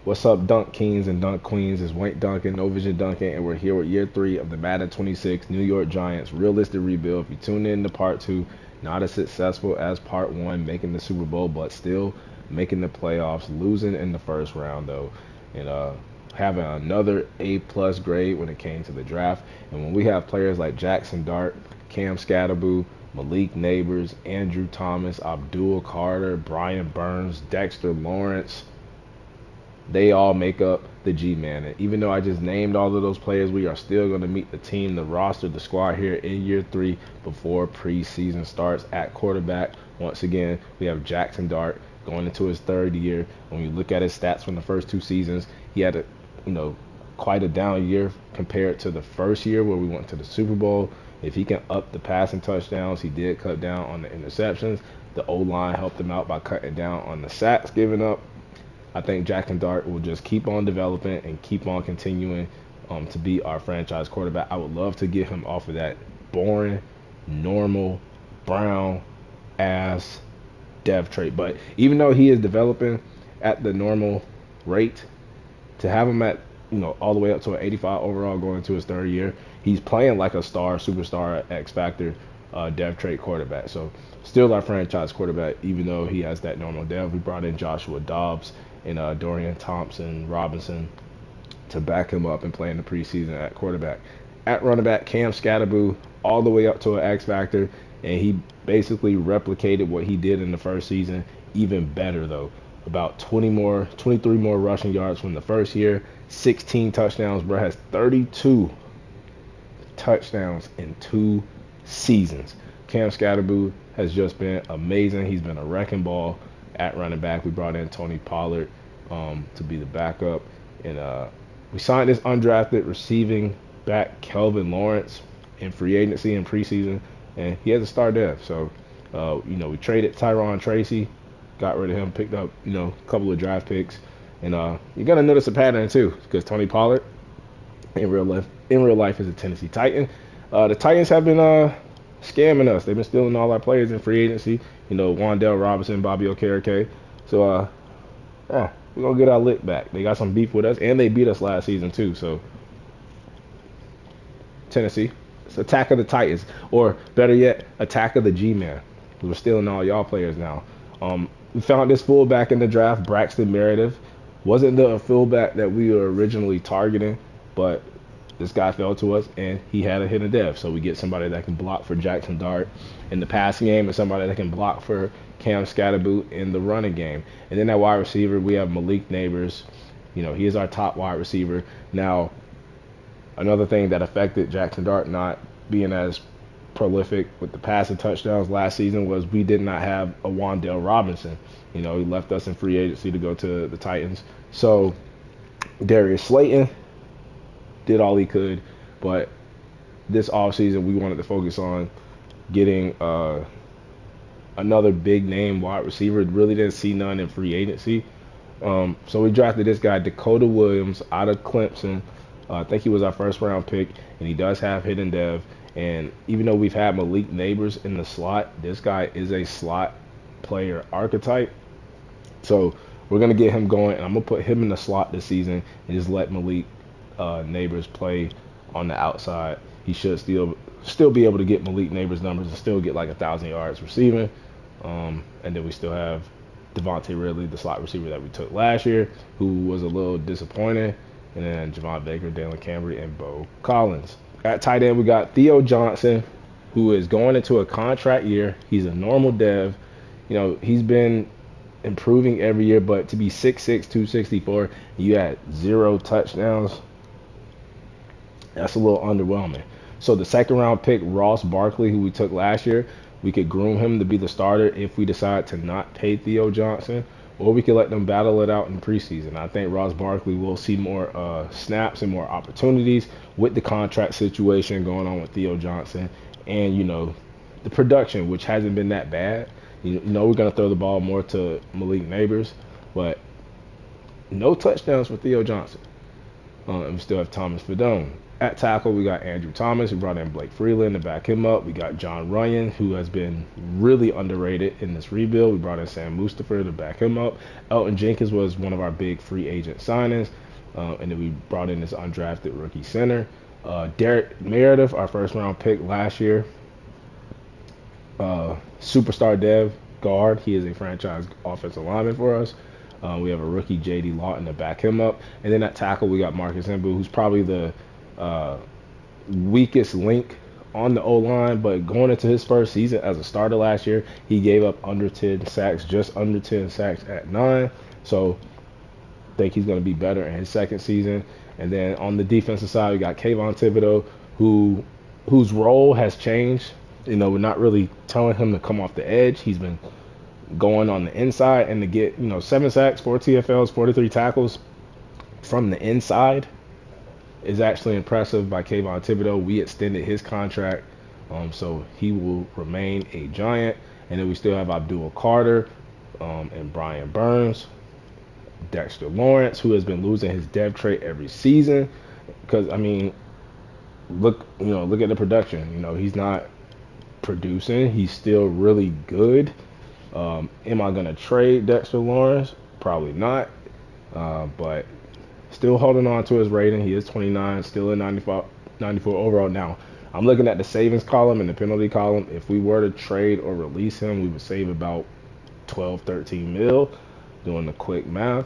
What's up, Dunk Kings and Dunk Queens? It's Wayne Duncan, No Vision Duncan, and we're here with year three of the Madden 26 New York Giants realistic rebuild. If you tune in to part two, not as successful as part one, making the Super Bowl, but still making the playoffs, losing in the first round though, and having another A+ grade when it came to the draft. And when we have players like Jackson Dart, Cam Scatterboo, Malik Neighbors, Andrew Thomas, Abdul Carter, Brian Burns, Dexter Lawrence, they all make up the G-Man. And even though I just named all of those players, we are still going to meet the team, the roster, the squad here in year three before preseason starts. At quarterback, once again, we have Jackson Dart going into his third year. When you look at his stats from the first two seasons, he had you know, quite a down year compared to the first year where we went to the Super Bowl. If he can up the passing touchdowns, he did cut down on the interceptions. The O-line helped him out by cutting down on the sacks given up. I think Jackson Dart will just keep on developing and keep on continuing to be our franchise quarterback. I would love to get him off of that boring, normal, brown ass dev trait. But even though he is developing at the normal rate, to have him at all the way up to an 85 overall going into his third year, he's playing like a star, superstar, X factor dev trait quarterback. So still our franchise quarterback, even though he has that normal dev. We brought in Joshua Dobbs and Dorian Thompson Robinson to back him up and play in the preseason at quarterback. At running back, Cam Scatterboo all the way up to an X factor, and he basically replicated what he did in the first season, even better though. About 23 more rushing yards from the first year, 16 touchdowns. Bro has 32 touchdowns in 2 seasons. Cam Scatterboo has just been amazing. He's been a wrecking ball at running back. We brought in Tony Pollard to be the backup, and we signed this undrafted receiving back Kelvin Lawrence in free agency and preseason, and he has a star dev. So we traded Tyron Tracy, got rid of him, picked up a couple of draft picks, and you're gonna notice a pattern too, because Tony Pollard in real life is a Tennessee Titan. The Titans have been scamming us. They've been stealing all our players in free agency. Wandale Robinson, Bobby Okereke. So we're gonna get our lick back. They got some beef with us, and they beat us last season too. So Tennessee, it's Attack of the Titans, or better yet, Attack of the G-Man. We're stealing all y'all players now. We found this fullback in the draft, Braxton Meredith. Wasn't the fullback that we were originally targeting, but this guy fell to us, and he had a hidden dev. So we get somebody that can block for Jackson Dart in the passing game, and somebody that can block for Cam Scatterboo in the running game. And then at wide receiver, we have Malik Neighbors. He is our top wide receiver. Now, another thing that affected Jackson Dart not being as prolific with the passing touchdowns last season was we did not have a Wandale Robinson. He left us in free agency to go to the Titans. So Darius Slayton did all he could, but this offseason we wanted to focus on getting another big name wide receiver. Really didn't see none in free agency. So we drafted this guy, Dakota Williams, out of Clemson. I think he was our first round pick, and he does have hidden dev. And even though we've had Malik Neighbors in the slot, this guy is a slot player archetype. So we're going to get him going, and I'm going to put him in the slot this season and just let Malik Neighbors play on the outside. He should still be able to get Malik Neighbors numbers and still get like 1,000 yards receiving. And then we still have Devontae Ridley, the slot receiver that we took last year, who was a little disappointing. And then Javon Baker, Dalen Cambry, and Bo Collins. At tight end, we got Theo Johnson, who is going into a contract year. He's a normal dev. He's been improving every year, but to be 6'6", 264, you had 0 touchdowns, that's a little underwhelming. So the second round pick, Ross Barkley, who we took last year, we could groom him to be the starter if we decide to not pay Theo Johnson, or we could let them battle it out in preseason. I think Ross Barkley will see more snaps and more opportunities with the contract situation going on with Theo Johnson, and the production, which hasn't been that bad. We're going to throw the ball more to Malik Neighbors, but no touchdowns for Theo Johnson. And we still have Thomas Fidone. At tackle, we got Andrew Thomas, who brought in Blake Freeland to back him up. We got John Runyon, who has been really underrated in this rebuild. We brought in Sam Mustipher to back him up. Elton Jenkins was one of our big free agent signings. And then we brought in this undrafted rookie center. Derek Meredith, our first round pick last year. Superstar dev guard. He is a franchise offensive lineman for us. We have a rookie, J.D. Lawton, to back him up. And then at tackle, we got Marcus Mbu, who's probably the weakest link on the O-line. But going into his first season as a starter last year, he gave up under 10 sacks, just under 10 sacks at 9. So I think he's going to be better in his second season. And then on the defensive side, we got Kayvon Thibodeau, whose role has changed. You know, we're not really telling him to come off the edge. He's been going on the inside, and to get, 7 sacks, 4 TFLs, 43 tackles from the inside is actually impressive by Kayvon Thibodeau. We extended his contract, so he will remain a Giant. And then we still have Abdul Carter and Brian Burns, Dexter Lawrence, who has been losing his depth trait every season. Because look at the production. He's not producing. He's still really good. Am I gonna trade Dexter Lawrence? Probably not. But still holding on to his rating. He is 29, still in 94 overall. Now, I'm looking at the savings column and the penalty column. If we were to trade or release him, we would save about 12, 13 mil. Doing the quick math.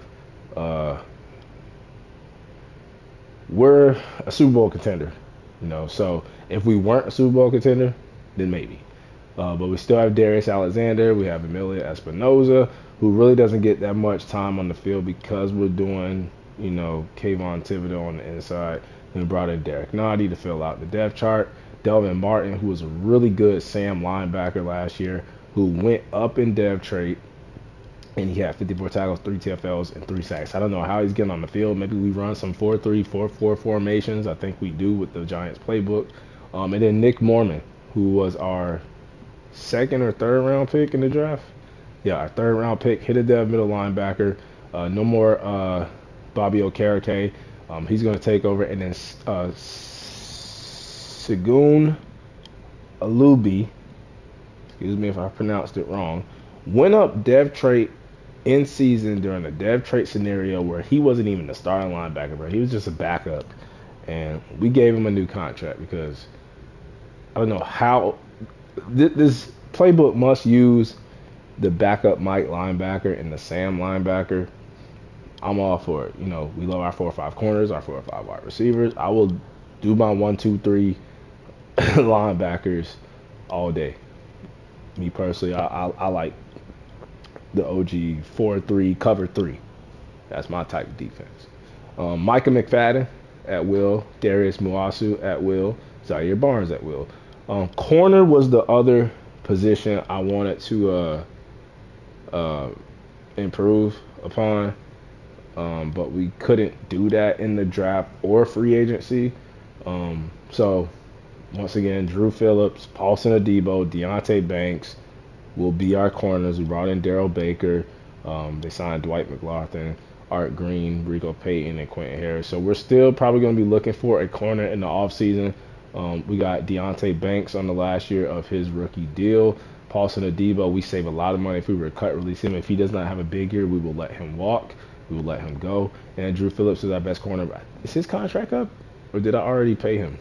We're a Super Bowl contender, so if we weren't a Super Bowl contender, then maybe. But we still have Darius Alexander. We have Emilio Espinoza, who really doesn't get that much time on the field because we're doing, Kayvon Thibodeau on the inside. And we brought in Derek Noddy to fill out the depth chart. Delvin Martin, who was a really good Sam linebacker last year, who went up in depth trait, and he had 54 tackles, 3 TFLs, and 3 sacks. I don't know how he's getting on the field. Maybe we run some 4-3, 4-4 formations. I think we do with the Giants playbook. And then Nick Mormon, who was our second or third round pick in the draft. Yeah, our third round pick, hit a dev middle linebacker. No more Bobby Okereke. He's going to take over. And then Segun Alubi, excuse me if I pronounced it wrong, went up dev trait in season during a dev trait scenario where he wasn't even the starting linebacker, bro. He was just a backup. And we gave him a new contract because I don't know how this playbook must use the backup Mike linebacker and the Sam linebacker. I'm all for it. We love our 4 or 5 corners, our 4 or 5 wide receivers. I will do my 1, 2, 3 linebackers all day. Me personally, I like the OG 4-3 cover 3. That's my type of defense. Micah McFadden at will, Darius Muasu at will, Zaire Barnes at will. Corner was the other position I wanted to improve upon, but we couldn't do that in the draft or free agency. So once again, Drew Phillips, Paulson Adebo, Deontay Banks will be our corners. We brought in Daryl Baker. They signed Dwight McLaughlin, Art Green, Rico Payton, and Quentin Harris. So we're still probably going to be looking for a corner in the offseason. We got Deontay Banks on the last year of his rookie deal. Paulson Adebo, we save a lot of money if we were to cut release him. If he does not have a big year, we will let him walk. We will let him go. And Drew Phillips is our best corner. Is his contract up? Or did I already pay him?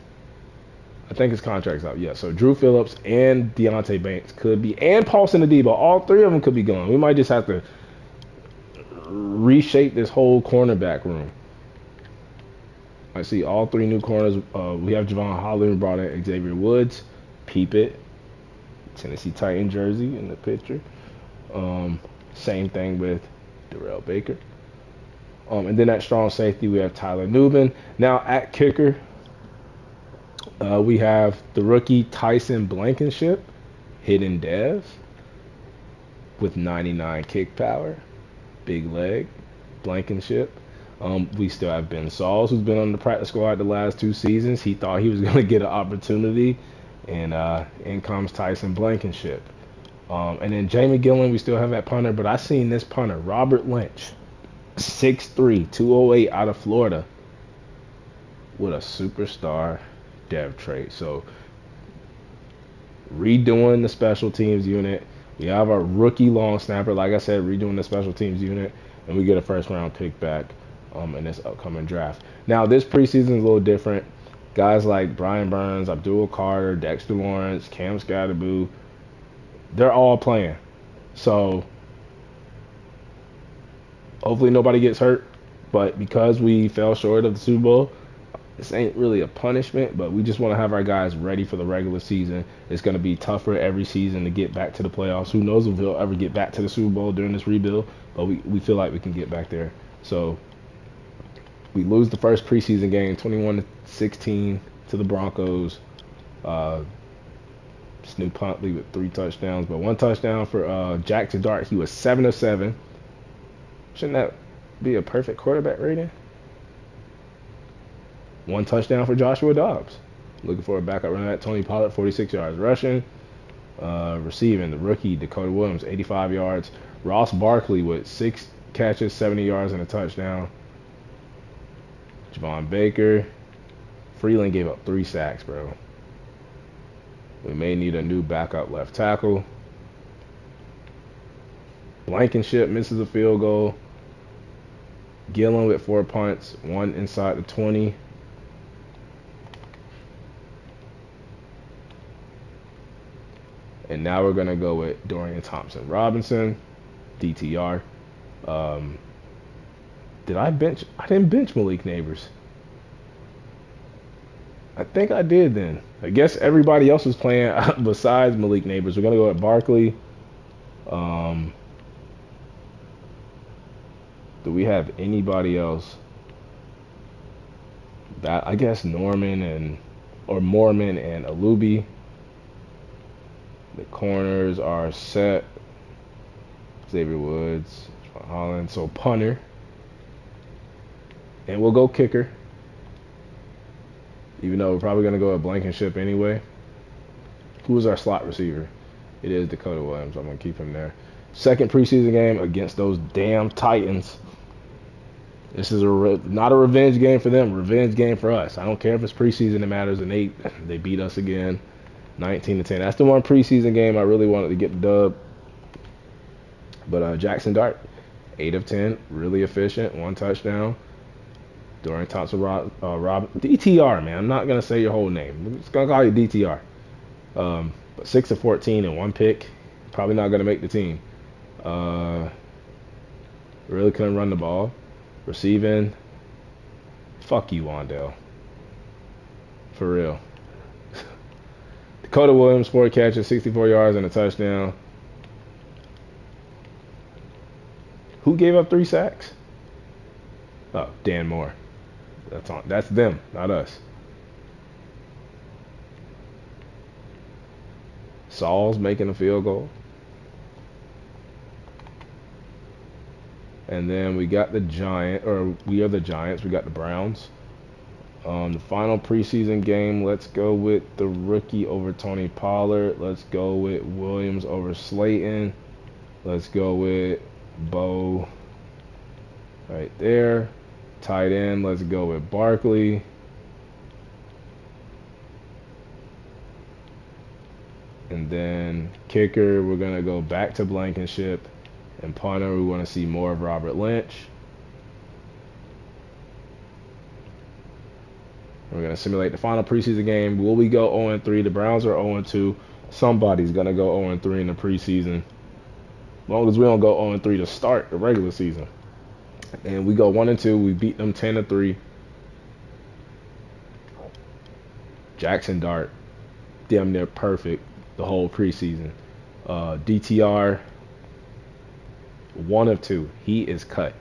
I think his contract's up. Yeah, so Drew Phillips and Deontay Banks could be, and Paulson Adebo, all 3 of them could be gone. We might just have to reshape this whole cornerback room. I see all 3 new corners. We have Javon Holland, brought in Xavier Woods. Peep it. Tennessee Titan jersey in the picture. Same thing with Darrell Baker. And then at strong safety, we have Tyler Newman. Now at kicker, we have the rookie Tyson Blankenship, hidden dev, with 99 kick power, big leg, Blankenship. We still have Ben Sauls, who's been on the practice squad the last 2 seasons. He thought he was going to get an opportunity, and in comes Tyson Blankenship. And then Jamie Gillen, we still have that punter, but I seen this punter, Robert Lynch, 6'3", 208 out of Florida. with a superstar dev trait. So redoing the special teams unit. We have our rookie long snapper, like I said, redoing the special teams unit, and we get a first round pick back in this upcoming draft. Now, this preseason is a little different. Guys like Brian Burns, Abdul Carter, Dexter Lawrence, Cam Scatterboo, they're all playing. So hopefully nobody gets hurt. But because we fell short of the Super Bowl, this ain't really a punishment, but we just want to have our guys ready for the regular season. It's going to be tougher every season to get back to the playoffs. Who knows if we'll ever get back to the Super Bowl during this rebuild, but we feel like we can get back there. So we lose the first preseason game, 21-16 to the Broncos. Snoop Huntley with 3 touchdowns, but 1 touchdown for Jackson Dart. He was 7 of 7. Shouldn't that be a perfect quarterback rating? 1 touchdown for Joshua Dobbs. Looking for a backup running back. Tony Pollard, 46 yards rushing. Receiving, the rookie Dakota Williams, 85 yards. Ross Barkley with 6 catches, 70 yards, and a touchdown. Javon Baker. Freeland gave up 3 sacks, bro. We may need a new backup left tackle. Blankenship misses a field goal. Gillen with 4 punts, 1 inside the 20. And now we're going to go with Dorian Thompson-Robinson, DTR. Did I bench? I didn't bench Malik Neighbors. I think I did then. I guess everybody else was playing besides Malik Neighbors. We're going to go with Barkley. Do we have anybody else? That I guess Mormon and Alubi. The corners are set. Xavier Woods, Holland. So punter. And we'll go kicker. Even though we're probably going to go at Blankenship anyway. Who is our slot receiver? It is Dakota Williams. I'm going to keep him there. Second preseason game against those damn Titans. This is not a revenge game for them. Revenge game for us. I don't care if it's preseason. It matters. And they beat us again. 19-10. That's the one preseason game I really wanted to get the dub. But Jackson Dart, 8 of 10. Really efficient. 1 touchdown. Dorian Thompson-Robinson. DTR, man. I'm not going to say your whole name. I'm just going to call you DTR. But 6 of 14 and 1 pick. Probably not going to make the team. Really couldn't run the ball. Receiving. Fuck you, Wandale. For real. Dakota Williams, 4 catches, 64 yards, and a touchdown. Who gave up 3 sacks? Oh, Dan Moore. That's them, not us. Saul's making a field goal. And then we got we are the Giants. We got the Browns. The final preseason game, let's go with the rookie over Tony Pollard. Let's go with Williams over Slayton. Let's go with Bo right there. Tight end, let's go with Barkley. And then kicker, we're going to go back to Blankenship. And punter, we want to see more of Robert Lynch. We're going to simulate the final preseason game. Will we go 0-3? The Browns are 0-2. Somebody's going to go 0-3 in the preseason. As long as we don't go 0-3 to start the regular season. And we go 1-2. We beat them 10-3. Jackson Dart, damn near perfect the whole preseason. DTR, 1 of 2. He is cut.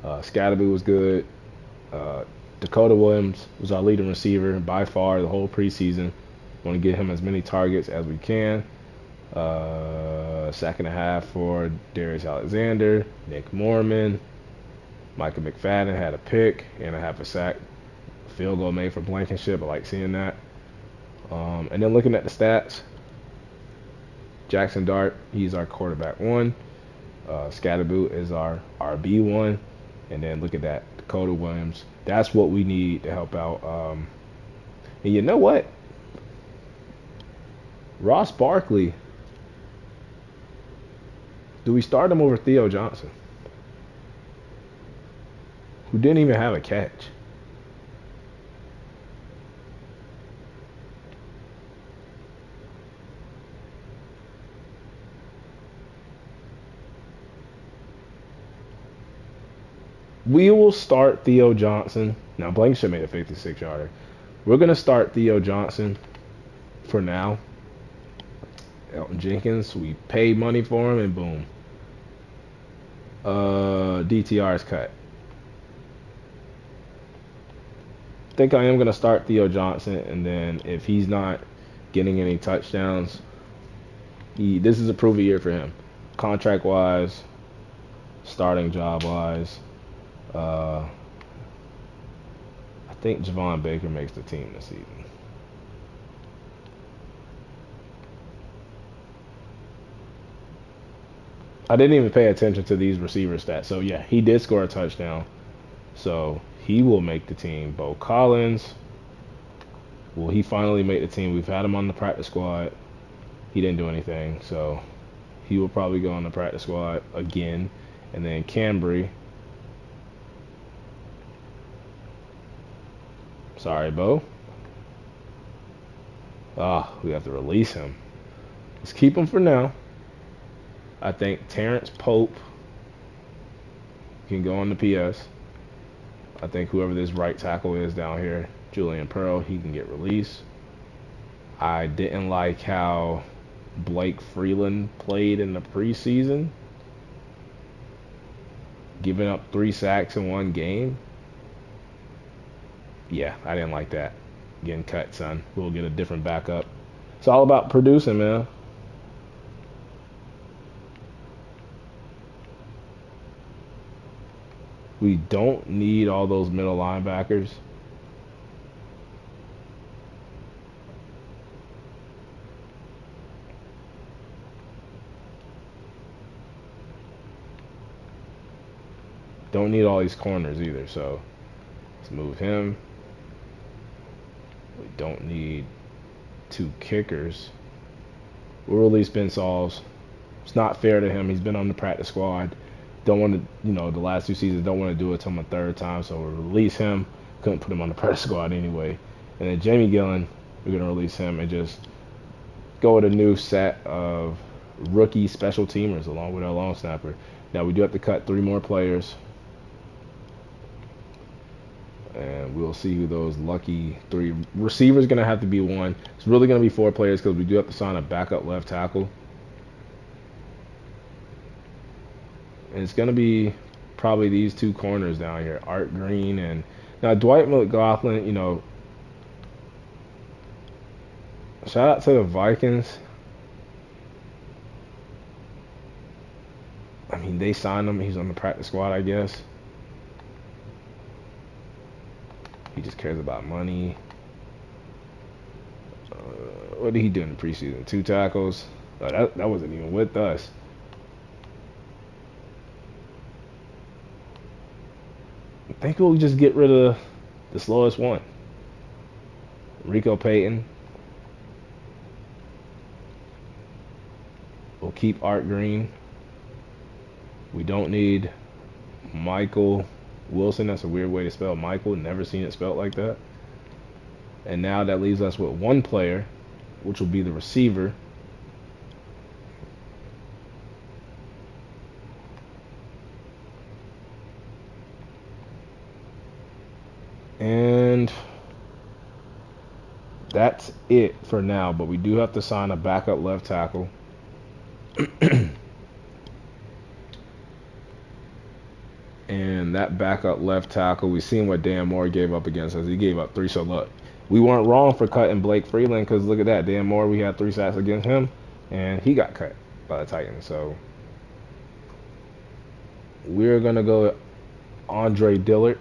Scatterboo was good. Dakota Williams was our leading receiver by far the whole preseason. Want to get him as many targets as we can. Sack and a half for Darius Alexander, Nick Mormon. Micah McFadden had a pick and a half a sack. Field goal made for Blankenship. I like seeing that. And then looking at the stats, Jackson Dart, he's our quarterback 1. Scatterboo is our RB1. And then look at that, Dakota Williams. That's what we need to help out. And you know what? Ross Barkley. Do we start him over Theo Johnson, who didn't even have a catch? We will start Theo Johnson. Now, Blankenship made a 56-yarder. We're going to start Theo Johnson for now. Elton Jenkins, we paid money for him, and boom. DTR is cut. I think I am going to start Theo Johnson, and then if he's not getting any touchdowns, this is a prove-it year for him. Contract-wise, starting job-wise. I think Javon Baker makes the team this season. I didn't even pay attention to these receiver stats. So, yeah, he did score a touchdown. So, he will make the team. Bo Collins, will he finally make the team? We've had him on the practice squad. He didn't do anything. So, he will probably go on the practice squad again. And then Cambry. Sorry, Bo. We have to release him. Let's keep him for now. I think Terrence Pope can go on the PS. I think whoever this right tackle is down here, Julian Pearl, he can get released. I didn't like how Blake Freeland played in the preseason, giving up 3 sacks in one game. Yeah, I didn't like that. Getting cut, son. We'll get a different backup. It's all about producing, man. We don't need all those middle linebackers. Don't need all these corners either, so let's move him. We don't need 2 kickers. We'll release Ben Sauls. It's not fair to him. He's been on the practice squad. Don't want to, the last 2 seasons, don't want to do it till my 3rd time, so we'll release him. Couldn't put him on the practice squad anyway. And then Jamie Gillen, we're going to release him and just go with a new set of rookie special teamers along with our long snapper. Now, we do have to cut 3 more players. And we'll see who those lucky 3 receivers going to have to be 1. It's really going to be 4 players because we do have to sign a backup left tackle. And it's going to be probably these 2 corners down here, Art Green and now Dwight McLaughlin. Shout out to the Vikings. I mean, they signed him. He's on the practice squad, I guess. He just cares about money. What did he do in the preseason? 2 tackles. That wasn't even with us. I think we'll just get rid of the slowest one. Rico Payton. We'll keep Art Green. We don't need Michael Wilson. That's a weird way to spell Michael. Never seen it spelled like that. And now that leaves us with 1 player, which will be the receiver. And that's it for now, but we do have to sign a backup left tackle. And that backup left tackle, we've seen what Dan Moore gave up against us. He gave up 3. So look, we weren't wrong for cutting Blake Freeland because look at that. Dan Moore, we had 3 sacks against him, and he got cut by the Titans. So we're going to go with Andre Dillard.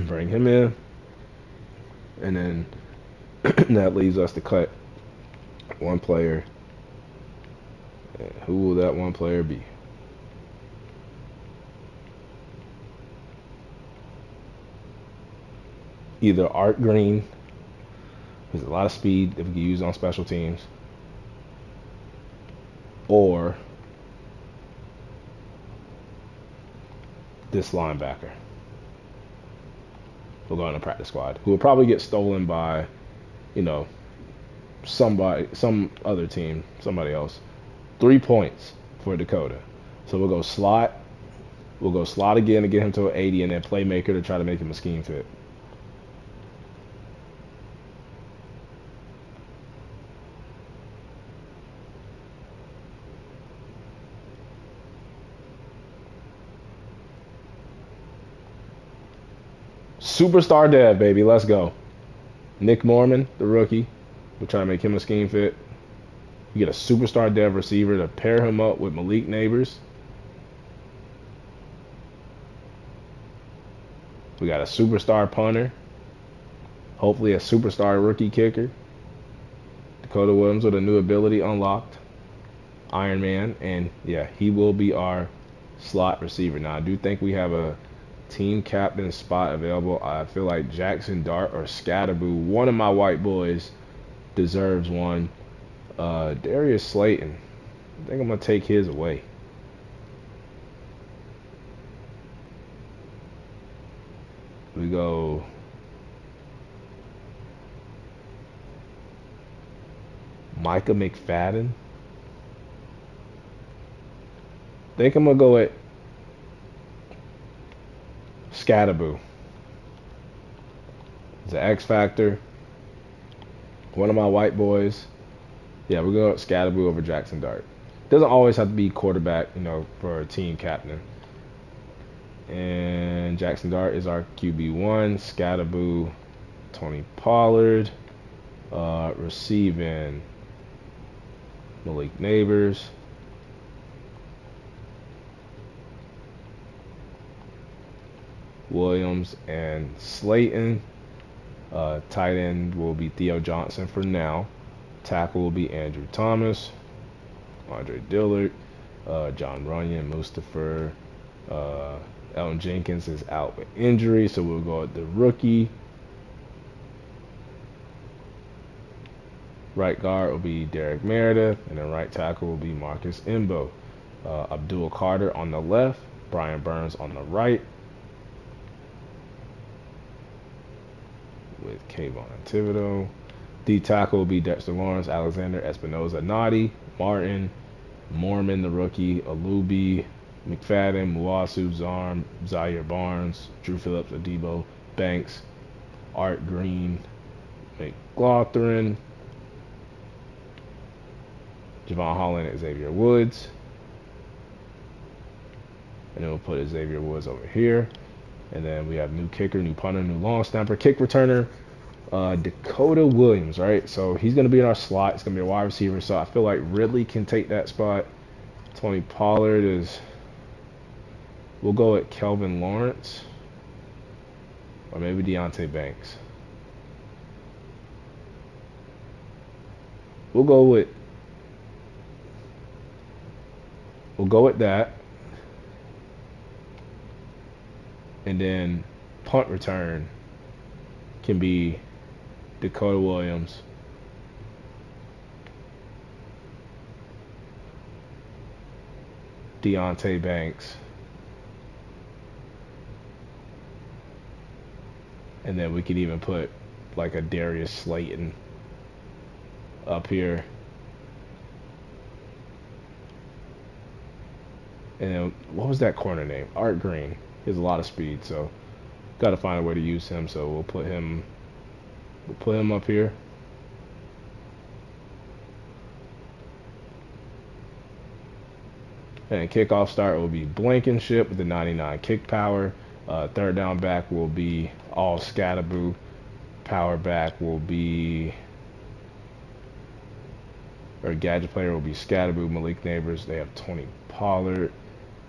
Bring him in. And then that leaves us to cut 1 player. And who will that 1 player be? Either Art Green, who's a lot of speed that we can use on special teams, or this linebacker. We'll go in the practice squad, who will probably get stolen by, you know, somebody, some other team, somebody else. 3 points for Dakota. So we'll go slot. We'll go slot again to get him to an 80, and then playmaker to try to make him a scheme fit. Superstar dev, baby. Let's go. Nick Mormon, the rookie. We'll try to make him a scheme fit. You get a superstar dev receiver to pair him up with Malik Neighbors. We got a superstar punter. Hopefully a superstar rookie kicker. Dakota Williams with a new ability unlocked. Iron Man. And yeah, he will be our slot receiver. Now, I do think we have a team captain spot available. I feel like Jackson Dart or Scatterboo, one of my white boys, deserves one. Darius Slayton, I think I'm going to take his away. We go Micah McFadden. I think I'm going to go at Scatterboo. It's an X Factor. One of my white boys. Yeah, we're going to go Scatterboo over Jackson Dart. Doesn't always have to be quarterback, you know, for a team captain. And Jackson Dart is our QB1. Scatterboo, Tony Pollard. Receiving Malik Neighbors. Williams and Slayton. Tight end will be Theo Johnson for now. Tackle will be Andrew Thomas, Andre Dillard, John Runyon, Mustapher. Elton Jenkins is out with injury, so we'll go with the rookie. Right guard will be Derek Meredith, and then right tackle will be Marcus Imbo. Abdul Carter on the left, Brian Burns on the right, with Kayvon Thibodeau. D tackle will be Dexter Lawrence, Alexander Espinoza, Nadi, Martin, Mormon the rookie, Alubi, McFadden, Muasu, Zarm, Zaire Barnes, Drew Phillips, Adebo, Banks, Art Green, McLaughlin, Javon Holland, and Xavier Woods. And then we'll put Xavier Woods over here. And then we have new kicker, new punter, new long snapper, kick returner, Dakota Williams, right? So he's going to be in our slot. It's going to be a wide receiver. So I feel like Ridley can take that spot. Tony Pollard is... We'll go at Kelvin Lawrence. Or maybe Deontay Banks. We'll go with that. And then punt return can be Dakota Williams. Deontay Banks. And then we could even put like a Darius Slayton up here. And then, what was that corner name? Art Green. He has a lot of speed, so got to find a way to use him. So we'll put him up here. And kickoff start will be Blankenship with the 99 kick power. Third down back will be all Scatterboo. Power back will be, or gadget player will be Scatterboo, Malik Neighbors. They have Tony Pollard.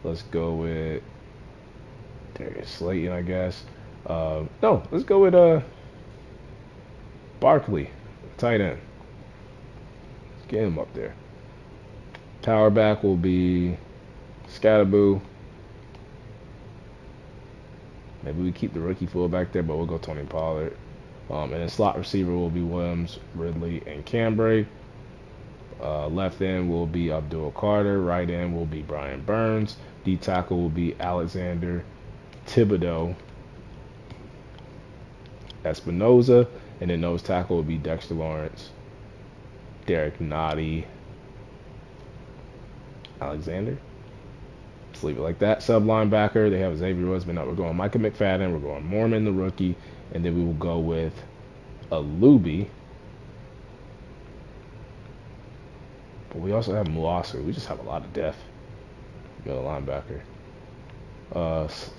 Let's go with Darius Slayton, I guess. No, let's go with Barkley, tight end. Let's get him up there. Power back will be Scatterboo. Maybe we keep the rookie fullback there, but we'll go Tony Pollard. And then slot receiver will be Williams, Ridley, and Cambray. Left end will be Abdul Carter. Right end will be Brian Burns. D tackle will be Alexander Thibodeau Espinoza. And then nose tackle will be Dexter Lawrence, Derek Nottie, Alexander. Let's leave it like that. Sub linebacker, they have Xavier Woods, but now we're going Micah McFadden. We're going Mormon, the rookie. And then we will go with Alubi. But we also have Muasu. We just have a lot of depth. Middle linebacker.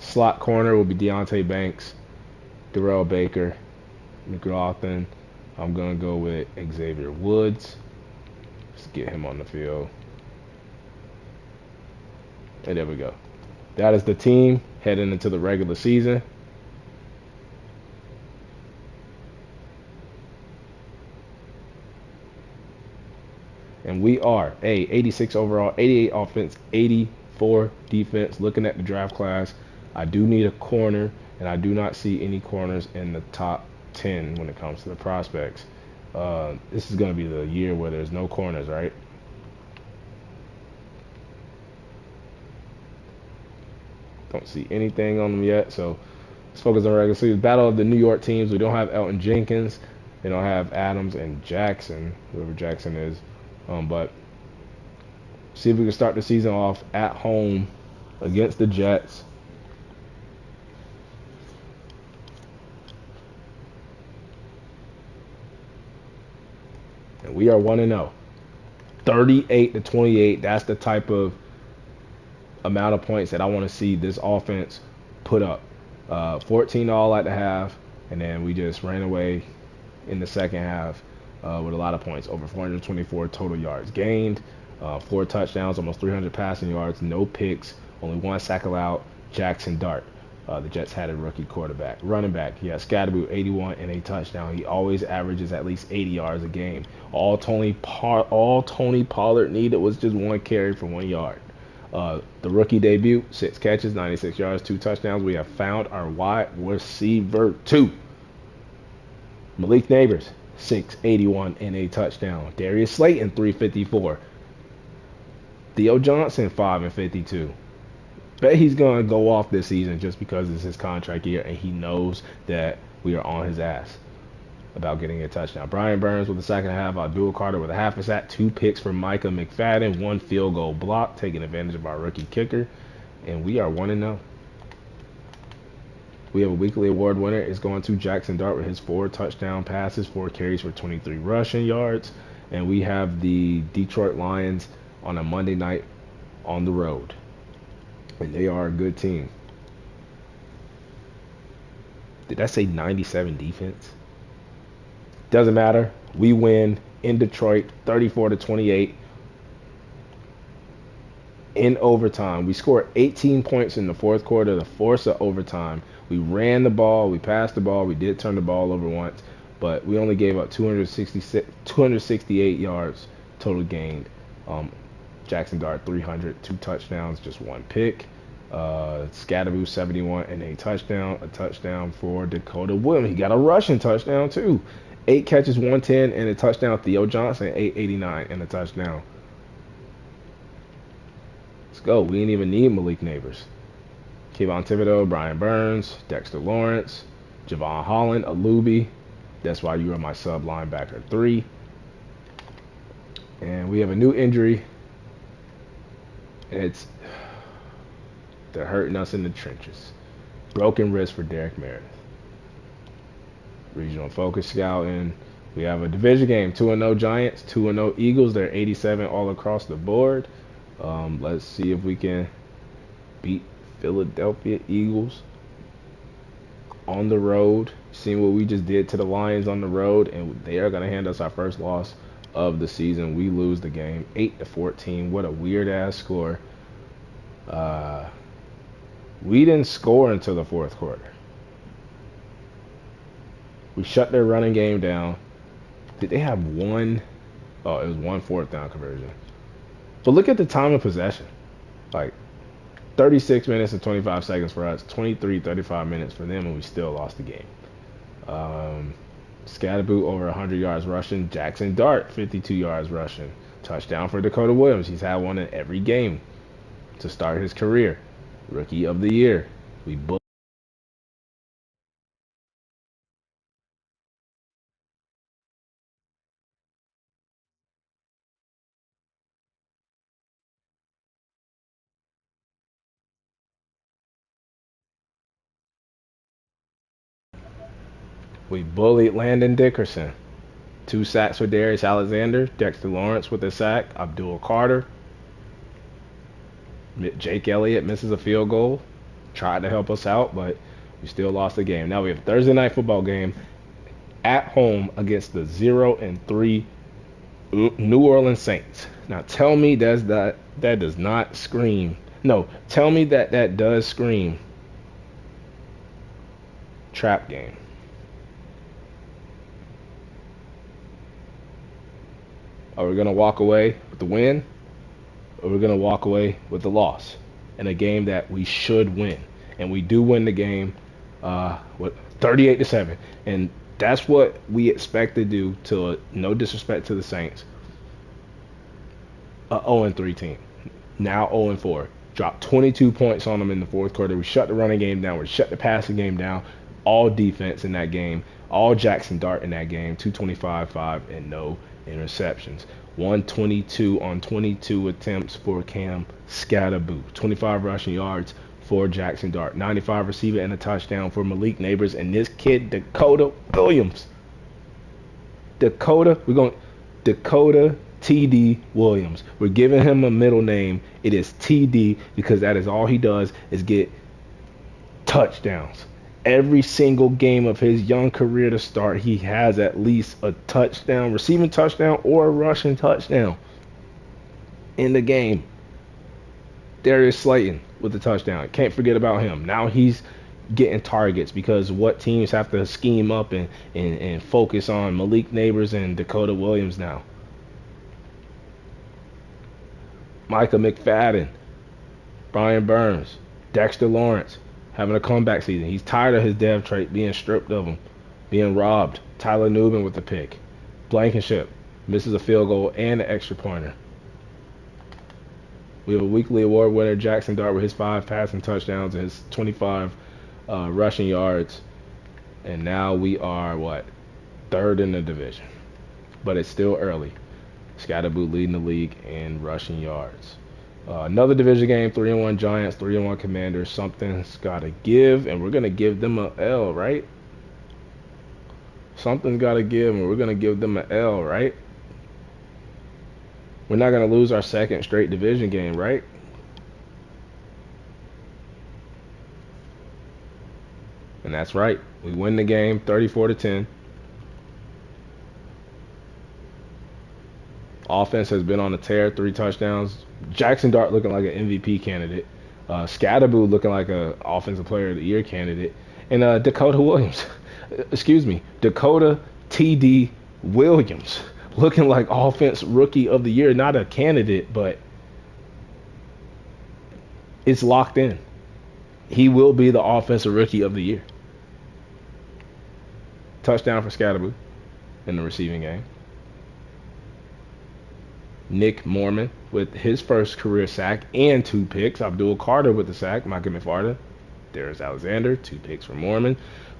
Slot corner will be Deontay Banks, Darrell Baker, McLaughlin. I'm going to go with Xavier Woods. Just get him on the field. And there we go. That is the team heading into the regular season. And we are 86 overall, 88 offense, 84 defense. Looking at the draft class, I do need a corner, and I do not see any corners in the top 10 when it comes to the prospects. This is going to be the year where there's no corners, right? Don't see anything on them yet, so let's focus on regular season. Battle of the New York teams. We don't have Elton Jenkins. They don't have Adams and Jackson, whoever Jackson is. But see if we can start the season off at home against the Jets. And we are 1-0. 38-28. That's the type of amount of points that I want to see this offense put up. 14 all at the half, and then we just ran away in the second half with a lot of points, over 424 total yards gained, 4 touchdowns, almost 300 passing yards, no picks, only 1 sack allowed. Jackson Dart. The Jets had a rookie running back. He has Scatterboo, 81 and a touchdown. He always averages at least 80 yards a game. All Tony Pollard needed was just 1 carry for 1 yard. The rookie debut, 6 catches, 96 yards, 2 touchdowns. We have found our wide receiver 2. Malik Neighbors, 681 and a touchdown. Darius Slayton, 354. Theo Johnson, 5-52. Bet he's going to go off this season just because it's his contract year, and he knows that we are on his ass about getting a touchdown. Brian Burns with the second half. Abdul Carter with a half a sack. 2 picks for Micah McFadden. 1 field goal block, taking advantage of our rookie kicker. And we are 1-0. We have a weekly award winner. It's going to Jackson Dart with his 4 touchdown passes, 4 carries for 23 rushing yards. And we have the Detroit Lions on a Monday night on the road. And they are a good team. Did I say 97 defense? Doesn't matter. We win in Detroit, 34-28. In overtime. We scored 18 points in the fourth quarter to force an overtime. We ran the ball. We passed the ball. We did turn the ball over once. But we only gave up 268 yards total gained. Jackson Dart, 300, 2 touchdowns, just 1 pick. Scatterboo, 71 and a touchdown for Dakota Williams. He got a rushing touchdown too. 8 catches, 110 and a touchdown. Theo Johnson, 889 and a touchdown. Let's go. We didn't even need Malik Neighbors. Kayvon Thibodeau, Brian Burns, Dexter Lawrence, Javon Holland, Alubi. That's why you are my sub linebacker 3. And we have a new injury. They're hurting us in the trenches. Broken wrist for Derek Meredith. Regional focus scouting. We have a division game. 2-0 Giants, 2-0 Eagles. They're 87 all across the board. Let's see if we can beat Philadelphia Eagles on the road. Seeing what we just did to the Lions on the road, and they are going to hand us our first loss of the season. We lose the game 8-14. What a weird ass score. We didn't score until the fourth quarter. We shut their running game down. Did they have one? Oh, it was 1 4th down conversion. But look at the time of possession. Like, 36 minutes and 25 seconds for us, 23, 35 minutes for them, and we still lost the game. Um, Scatterboot over 100 yards rushing. Jackson Dart, 52 yards rushing. Touchdown for Dakota Williams. He's had one in every game to start his career. Rookie of the year. We bu- we bullied Landon Dickerson. 2 sacks for Darius Alexander. Dexter Lawrence with a sack. Abdul Carter. Jake Elliott misses a field goal. Tried to help us out, but we still lost the game. Now we have a Thursday night football game at home against the 0-3 New Orleans Saints. Now tell me that does not scream. No, tell me that does scream trap game. Are we gonna walk away with the win, or are we gonna walk away with the loss in a game that we should win? And we do win the game, what 38-7, and that's what we expect to do. To no disrespect to the Saints, a 0-3 team, now 0-4. Dropped 22 points on them in the fourth quarter. We shut the running game down. We shut the passing game down. All defense in that game. All Jackson Dart in that game. 225, 5, and no interceptions. 122 on 22 attempts for Cam Scatterboot. 25 rushing yards for Jackson Dart. 95 receiving and a touchdown for Malik Neighbors. And this kid, Dakota Williams. Dakota TD Williams. We're giving him a middle name. It is TD because that is all he does is get touchdowns. Every single game of his young career to start, he has at least a touchdown, receiving touchdown or a rushing touchdown in the game. Darius Slayton with the touchdown. Can't forget about him. Now he's getting targets because what teams have to scheme up and focus on Malik Neighbors and Dakota Williams now. Micah McFadden, Brian Burns, Dexter Lawrence having a comeback season. He's tired of his dev trait being stripped of him, being robbed. Tyler Nubin with the pick. Blankenship misses a field goal and an extra pointer. We have a weekly award winner, Jackson Dart, with his 5 passing touchdowns and his 25 rushing yards. And now we are, third in the division. But it's still early. Scatterboot leading the league in rushing yards. Another division game, 3-1 Giants, 3-1 Commanders. Something's got to give, and we're going to give them a L, right? Something's got to give, and we're going to give them an L, right? We're not going to lose our second straight division game, right? And that's right. We win the game 34-10. Offense has been on a tear, 3 touchdowns. Jackson Dart looking like an MVP candidate. Scatterboot looking like an Offensive Player of the Year candidate. And Dakota Williams, Dakota TD Williams looking like Offense Rookie of the Year. Not a candidate, but it's locked in. He will be the Offensive Rookie of the Year. Touchdown for Scatterboot in the receiving game. Nick Mormon with his first career sack and 2 picks. Abdul Carter with the sack. Micah McFarland. Darius Alexander. 2 picks for Mormon.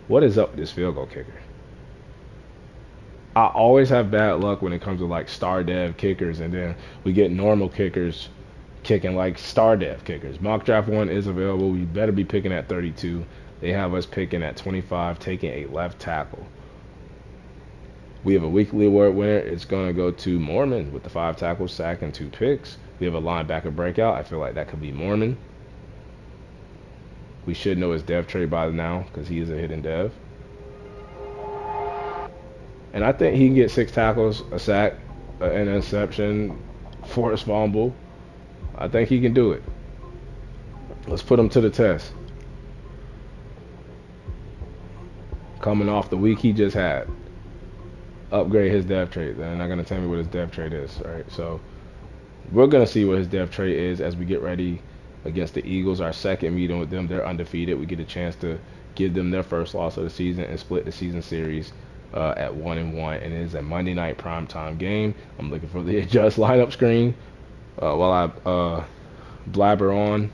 What is up with this field goal kicker? I always have bad luck when it comes to like star dev kickers, and then we get normal kickers kicking like star dev kickers. Mock Draft 1 is available. We better be picking at 32. They have us picking at 25, taking a left tackle. We have a weekly award winner. It's going to go to Mormon with the 5 tackles, sack, and 2 picks. We have a linebacker breakout. I feel like that could be Mormon. We should know his dev trait by now because he is a hidden dev. And I think he can get 6 tackles, a sack, an interception, forced fumble. I think he can do it. Let's put him to the test. Coming off the week he just had. Upgrade his dev trait. They're not going to tell me what his dev trait is, right? So we're going to see what his dev trait is as we get ready against the Eagles. Our second meeting with them, they're undefeated. We get a chance to give them their first loss of the season and split the season series at 1-1. And it is a Monday night primetime game. I'm looking for the adjust lineup screen while I blabber on.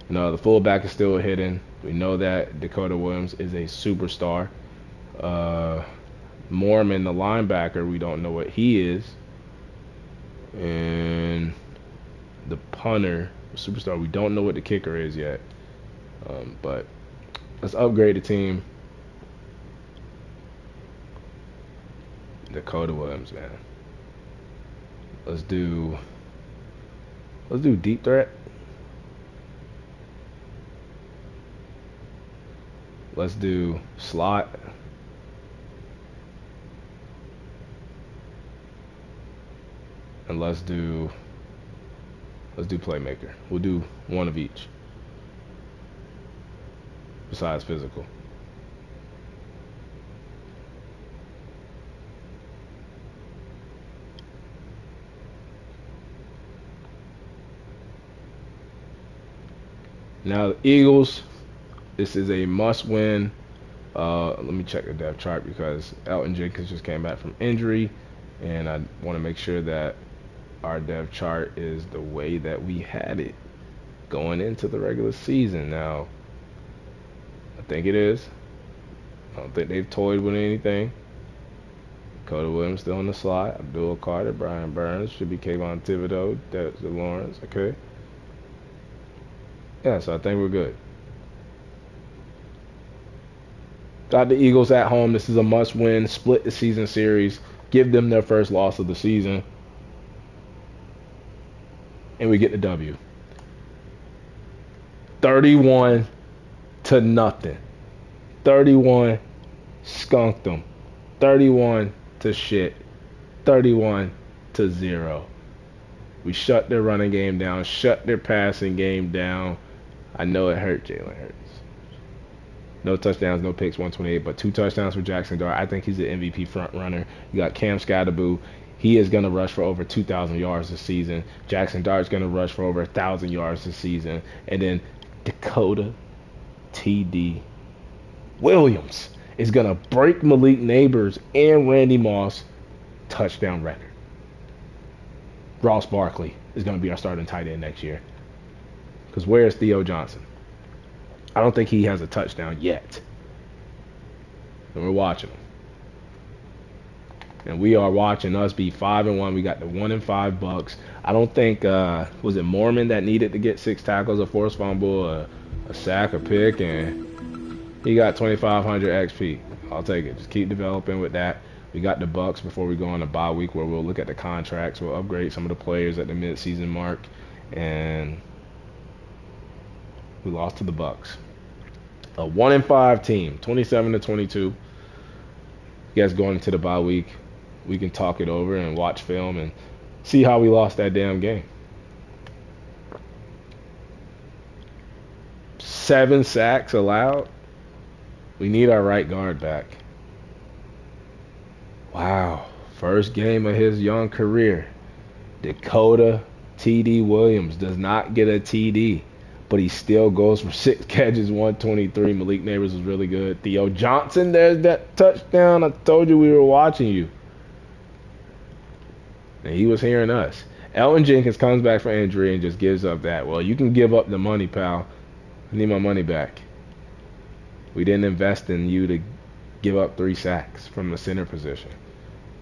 The fullback is still hidden. We know that Dakota Williams is a superstar. Mormon, the linebacker, we don't know what he is. And the punter, superstar, we don't know what the kicker is yet. But let's upgrade the team. Dakota Williams, man. Let's do deep threat. Let's do slot. And let's do playmaker. We'll do one of each. Besides physical. Now the Eagles, this is a must-win. Let me check the depth chart because Elton Jenkins just came back from injury, and I want to make sure that our depth chart is the way that we had it going into the regular season. Now, I think it is. I don't think they've toyed with anything. Dakota Williams still in the slot. Abdul Carter, Brian Burns, should be Kayvon Thibodeau, Dexter Lawrence. Okay. Yeah, so I think we're good. Got the Eagles at home. This is a must-win. Split the season series. Give them their first loss of the season. And we get the W. 31-0. 31 skunked them. 31 to shit. 31-0. We shut their running game down. Shut their passing game down. I know it hurt Jalen Hurts. No touchdowns, no picks, 128, but 2 touchdowns for Jackson Dart. I think he's an MVP front runner. You got Cam Scatterboo. He is going to rush for over 2,000 yards this season. Jackson Dart's going to rush for over 1,000 yards this season. And then Dakota T.D. Williams is going to break Malik Neighbors and Randy Moss touchdown record. Ross Barkley is going to be our starting tight end next year. Because where's Theo Johnson? I don't think he has a touchdown yet. And we're watching him. And we are watching us be 5-1. We got the 1-5 Bucks. I don't think was it Mormon that needed to get 6 tackles, a forced fumble, a sack, a pick, and he got 2,500 XP. I'll take it. Just keep developing with that. We got the Bucks before we go on a bye week where we'll look at the contracts. We'll upgrade some of the players at the mid-season mark, and we lost to the Bucks. A 1-5 team, 27-22. You guys going into the bye week, we can talk it over and watch film and see how we lost that damn game. 7 sacks allowed. We need our right guard back. Wow. First game of his young career. Dakota T.D. Williams does not get a TD, but he still goes for 6 catches, 123. Malik Neighbors was really good. Theo Johnson, there's that touchdown. I told you we were watching you. And he was hearing us. Elton Jenkins comes back from injury and just gives up that. Well, you can give up the money, pal. I need my money back. We didn't invest in you to give up 3 sacks from the center position.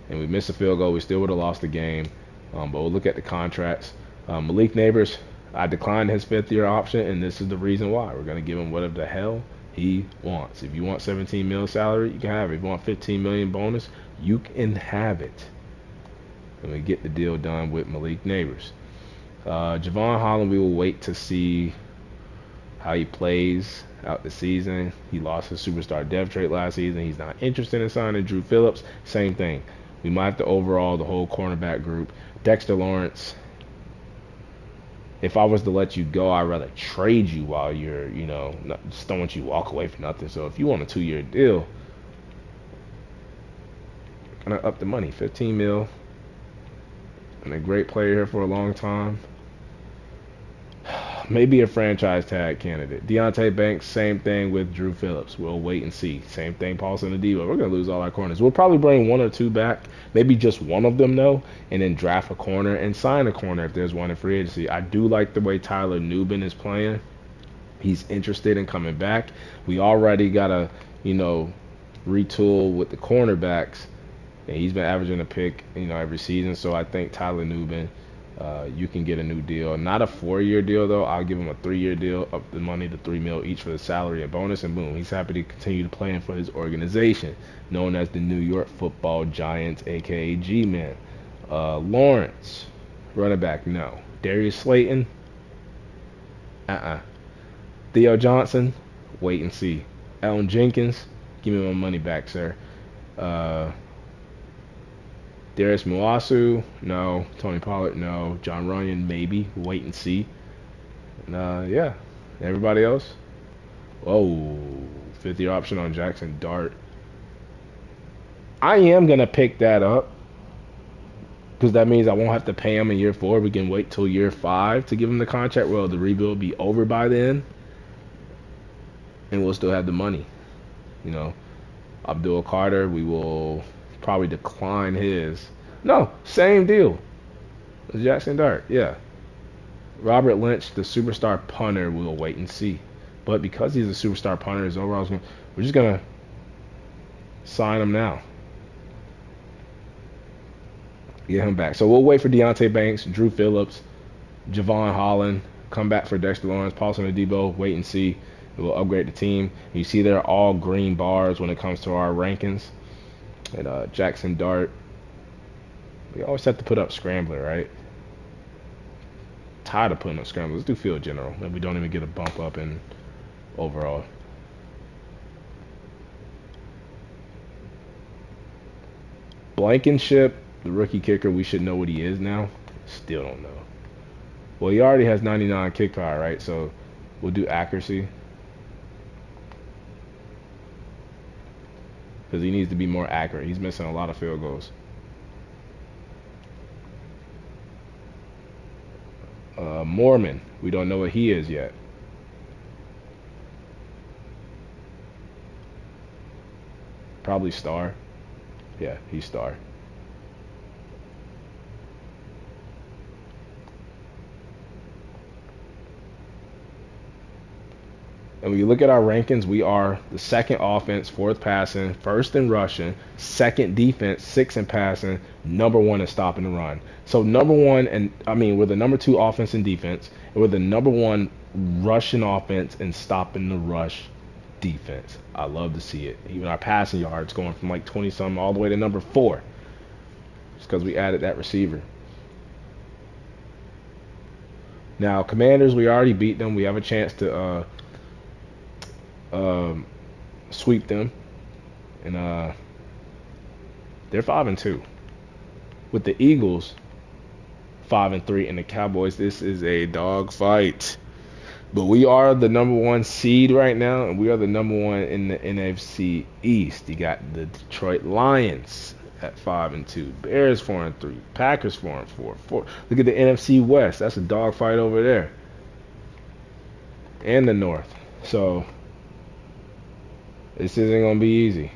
And we missed a field goal. We still would have lost the game. But we'll look at the contracts. Malik Neighbors, I declined his 5th-year option, and this is the reason why. We're going to give him whatever the hell he wants. If you want $17 million salary, you can have it. If you want $15 million bonus, you can have it. And we get the deal done with Malik Neighbors. Javon Holland, we will wait to see how he plays out the season. He lost his superstar depth trait last season. He's not interested in signing Drew Phillips. Same thing. We might have to overhaul the whole cornerback group. Dexter Lawrence, if I was to let you go, I'd rather trade you while you're, just don't want you to walk away for nothing. So if you want a 2-year deal, gonna up the money, $15 million. And a great player here for a long time. Maybe a franchise tag candidate. Deontay Banks, same thing with Drew Phillips. We'll wait and see. Same thing, Paulson and Debo. We're gonna lose all our corners. We'll probably bring one or two back, maybe just one of them though, and then draft a corner and sign a corner if there's one in free agency. I do like the way Tyler Nubin is playing. He's interested in coming back. We already gotta, retool with the cornerbacks, and he's been averaging a pick, every season. So I think Tyler Nubin, you can get a new deal. Not a 4-year deal though. I'll give him a 3-year deal, up the money to $3 million each for the salary and bonus, and boom, he's happy to continue to play for his organization, known as the New York Football Giants, aka G-Man. Lawrence, running back, no. Darius Slayton, Theo Johnson, wait and see. Elton Jenkins, give me my money back, sir. Darius Muasu, no. Tony Pollard, no. John Runyon, maybe. Wait and see. And, yeah. Everybody else? Oh, 5th-year option on Jackson Dart. I am going to pick that up because that means I won't have to pay him in year 4. We can wait till year 5 to give him the contract. Well, the rebuild will be over by then, and we'll still have the money. Abdul Carter, we will probably decline his. No, same deal. Jackson Dart, yeah. Robert Lynch, the superstar punter, we'll wait and see. But because he's a superstar punter, his overall, we're just gonna sign him now. Get him back. So we'll wait for Deontay Banks, Drew Phillips, Javon Holland, come back for Dexter Lawrence, Paulson Adebo, wait and see. We'll upgrade the team. You see they're all green bars when it comes to our rankings. And Jackson Dart, we always have to put up Scrambler, right? Tired of putting up Scrambler. Let's do field general. And we don't even get a bump up in overall. Blankenship, the rookie kicker, we should know what he is now. Still don't know. Well, he already has 99 kick power, right? So we'll do accuracy. Because he needs to be more accurate. He's missing a lot of field goals. Mormon, we don't know what he is yet. Probably star. Yeah, he's star. And when you look at our rankings, we are the 2nd offense, 4th passing, 1st in rushing, 2nd defense, 6th in passing, number 1 in stopping the run. So number 1, we're the number 2 offense and defense, and we're the number 1 rushing offense and stopping the rush defense. I love to see it. Even our passing yards going from like 20-something all the way to number 4. Just because we added that receiver. Now, Commanders, we already beat them. We have a chance to sweep them, and they're 5-2. With the Eagles 5-3 and the Cowboys, this is a dog fight. But we are the number 1 seed right now, and we are the number 1 in the NFC East. You got the Detroit Lions at 5-2, Bears 4-3, Packers 4-4. Look at the NFC West. That's a dog fight over there, and the North. So this isn't going to be easy.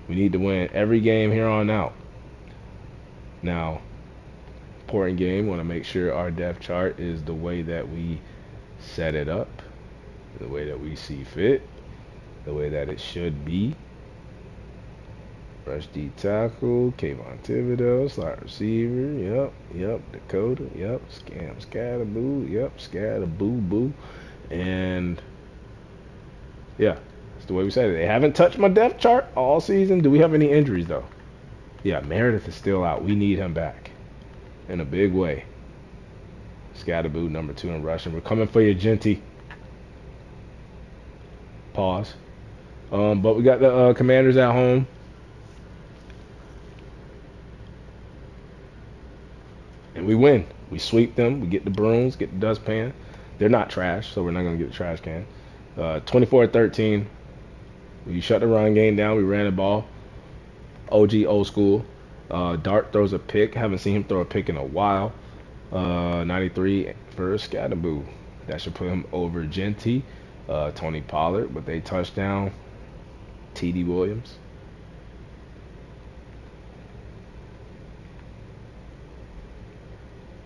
We need to win every game here on out. Now, important game, want to make sure our depth chart is the way that we set it up, the way that we see fit, the way that it should be. Rush D tackle, Kayvon Thibodeau, slot receiver, yep, Dakota, yep, scatterboo, yep, scatterboo, and yeah. The way we said it. They haven't touched my depth chart all season. Do we have any injuries though? Yeah, Meredith is still out. We need him back in a big way. Scatterboo, number 2 in rushing. We're coming for you, Genty. Pause. But we got the Commanders at home. And we win. We sweep them. We get the brooms, get the dustpan. They're not trash, so we're not going to get the trash can. 24-13. We shut the run game down. We ran the ball. OG, old school. Dart throws a pick. Haven't seen him throw a pick in a while. 93 for Scatterboo. That should put him over Genty, Tony Pollard with a touchdown, T.D. Williams.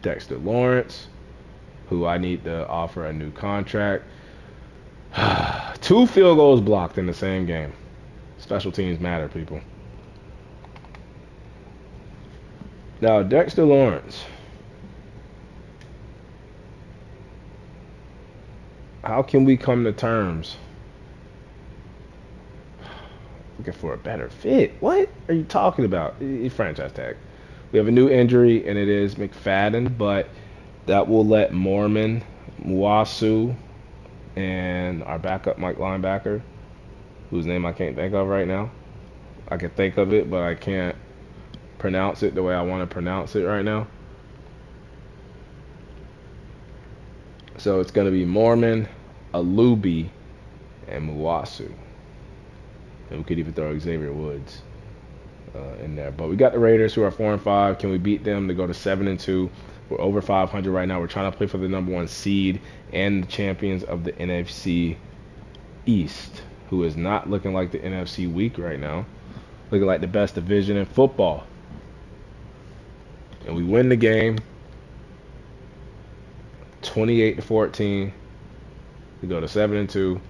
Dexter Lawrence, who I need to offer a new contract. 2 field goals blocked in the same game. Special teams matter, people. Now, Dexter Lawrence. How can we come to terms? Looking for a better fit. What are you talking about? Franchise tag. We have a new injury, and it is McFadden, but that will let Mormon, Muasu, and our backup Mike linebacker, whose name I can't think of right now. I can think of it, but I can't pronounce it the way I want to pronounce it right now. So it's going to be Mormon, Alubi, and Muasu. And we could even throw Xavier Woods in there. But we got the Raiders, who are 4-5. Can we beat them to go to 7-2? We're over 500 right now. We're trying to play for the #1 seed and the champions of the NFC East, who is not looking like the NFC weak right now. Looking like the best division in football. And we win the game 28-14. We go to 7-2.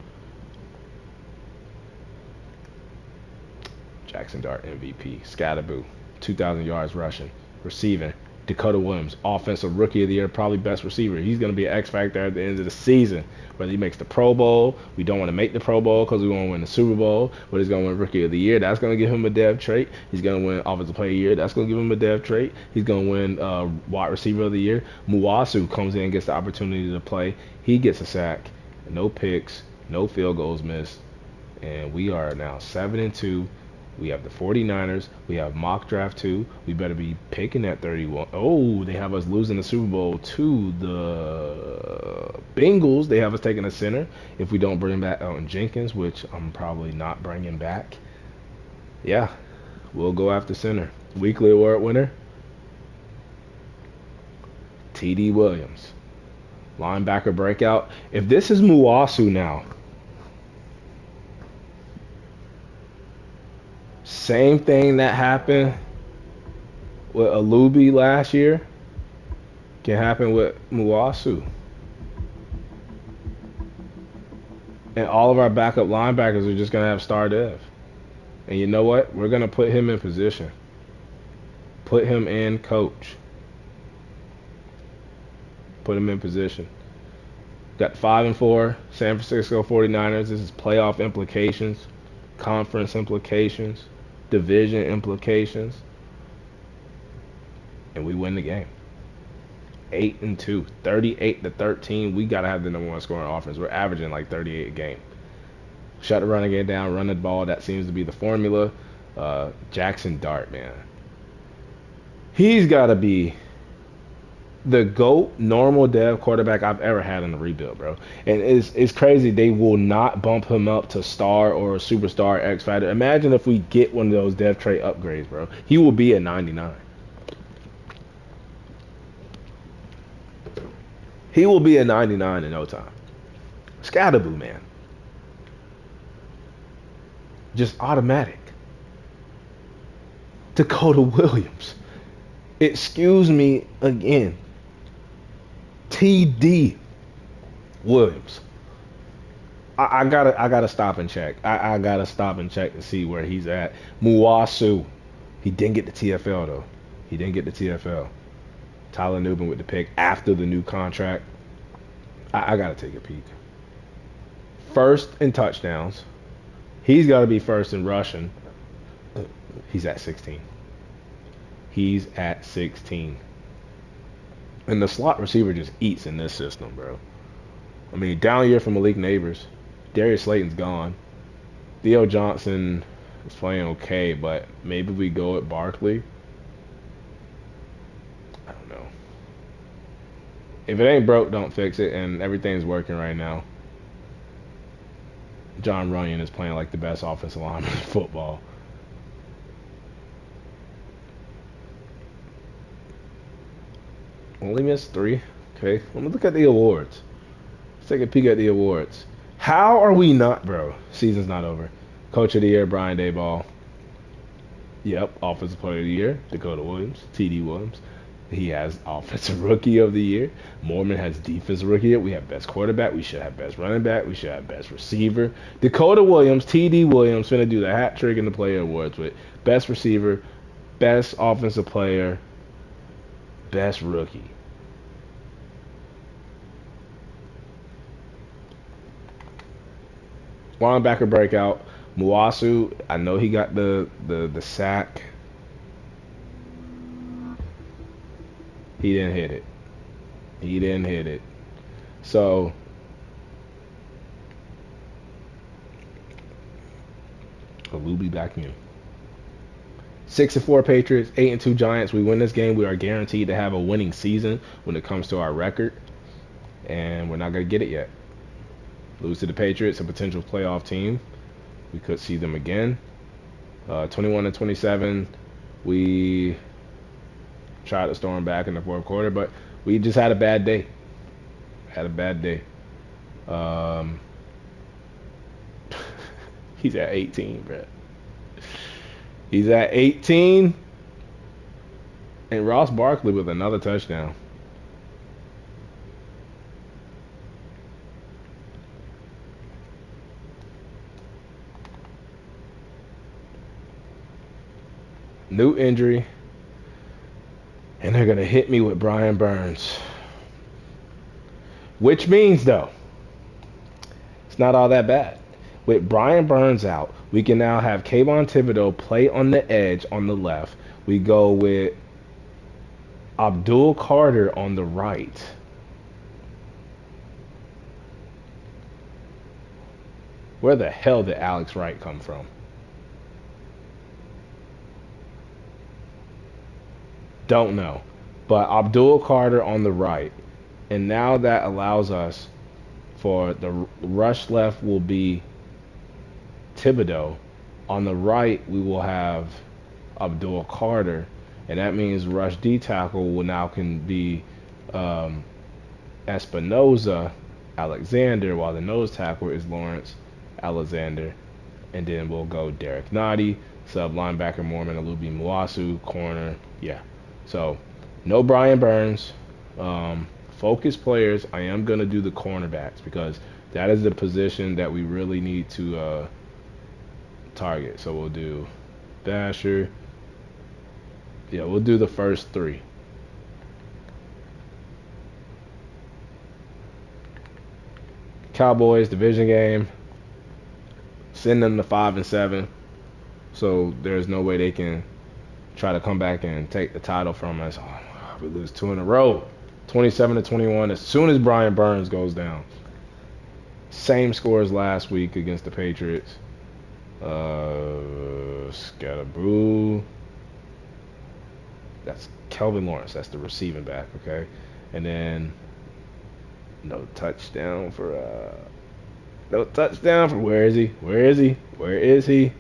Jackson Dart MVP. Scatterboo. 2,000 yards rushing. Receiving. Dakota Williams. Offensive Rookie of the Year. Probably best receiver. He's going to be an X factor at the end of the season. Whether he makes the Pro Bowl. We don't want to make the Pro Bowl because we want to win the Super Bowl. But he's going to win Rookie of the Year. That's going to give him a dev trait. He's going to win Offensive Player of the Year. That's going to give him a dev trait. He's going to win Wide Receiver of the Year. Muasu comes in and gets the opportunity to play. He gets a sack. No picks. No field goals missed. And we are now 7-2. We have the 49ers. We have mock draft 2. We better be picking at 31. Oh, they have us losing the Super Bowl to the Bengals. They have us taking a center if we don't bring back Elton Jenkins, which I'm probably not bringing back. Yeah, we'll go after center. Weekly award winner, T.D. Williams. Linebacker breakout. If this is Muasu now, same thing that happened with Alubi last year can happen with Muasu. And all of our backup linebackers are just going to have star dev. And you know what? We're going to put him in position. Put him in coach. Put him in position. Got 5-4 San Francisco 49ers. This is playoff implications, conference implications, division implications, and we win the game. 8-2, 38-13. We gotta have the #1 scoring offense. We're averaging like 38 a game. Shut the running game down, run the ball. That seems to be the formula. Jackson Dart, man, he's gotta be the GOAT normal dev quarterback I've ever had in the rebuild, bro. And it's crazy they will not bump him up to star or superstar X factor. Imagine if we get one of those dev trait upgrades, bro. He will be at 99. He will be at 99 in no time. Scatterboo, man. Just automatic. Dakota Williams. Excuse me again. T.D. Williams. I gotta stop and check. I gotta stop and check to see where he's at. Muasu. He didn't get the TFL though. He didn't get the TFL. Tyler Nubin with the pick after the new contract. I gotta take a peek. First in touchdowns. He's gotta be first in rushing. He's at 16. He's at 16. And the slot receiver just eats in this system, bro. I mean, down year from Malik Neighbors. Darius Slayton's gone. Theo Johnson is playing okay, but maybe we go at Barkley. I don't know. If it ain't broke, don't fix it, and everything's working right now. John Runyon is playing like the best offensive lineman in football. Only missed 3. Okay, let me look at the awards. Let's take a peek at the awards. How are we not, bro? Season's not over. Coach of the Year, Brian Daboll. Yep, Offensive Player of the Year, Dakota Williams, T.D. Williams. He has Offensive Rookie of the Year. Mormon has Defensive Rookie of the Year. We have Best Quarterback. We should have Best Running Back. We should have Best Receiver. Dakota Williams, T.D. Williams, finna do the hat trick in the Player Awards with Best Receiver, Best Offensive Player, Best Rookie. Linebacker breakout. Muasu, I know he got the sack. He didn't hit it. He didn't hit it. So Alubi back in. 6-4 Patriots, 8-2 Giants. We win this game, we are guaranteed to have a winning season when it comes to our record, and we're not gonna get it yet. Lose to the Patriots, a potential playoff team. We could see them again. 21-27. We tried to storm back in the fourth quarter, but we just had a bad day. Had a bad day. He's at 18, bro. He's at 18. And Ross Barkley with another touchdown. New injury. And they're going to hit me with Brian Burns. Which means, though, it's not all that bad. With Brian Burns out, we can now have Kayvon Thibodeau play on the edge on the left. We go with Abdul Carter on the right. Where the hell did Alex Wright come from? Don't know. But Abdul Carter on the right. And now that allows us for the rush left will be Thibodeau. On the right, we will have Abdul Carter. And that means rush D tackle will now can be Espinoza Alexander, while the nose tackle is Lawrence Alexander. And then we'll go Derek Nottie, sub linebacker Mormon Alubi Muasu, corner. Yeah. So, no Brian Burns. Focus players. I am going to do the cornerbacks because that is the position that we really need to target. So, we'll do Basher. Yeah, we'll do the first three. Cowboys division game. Send them to 5-7. So, there's no way they can try to come back and take the title from us. Oh, we lose 2 in a row. 27-21 as soon as Brian Burns goes down. Same score as last week against the Patriots. Scatterboo. That's Kelvin Lawrence. That's the receiving back, okay? And then no touchdown for where is he? Where is he? Where is he?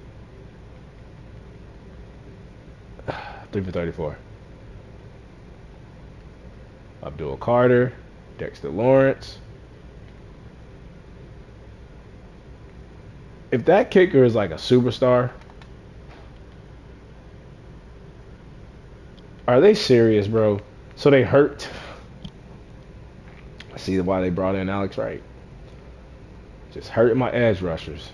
3 for 34. Abdul Carter, Dexter Lawrence. If that kicker is like a superstar, are they serious, bro? So they hurt. I see why they brought in Alex Wright. Just hurting my edge rushers.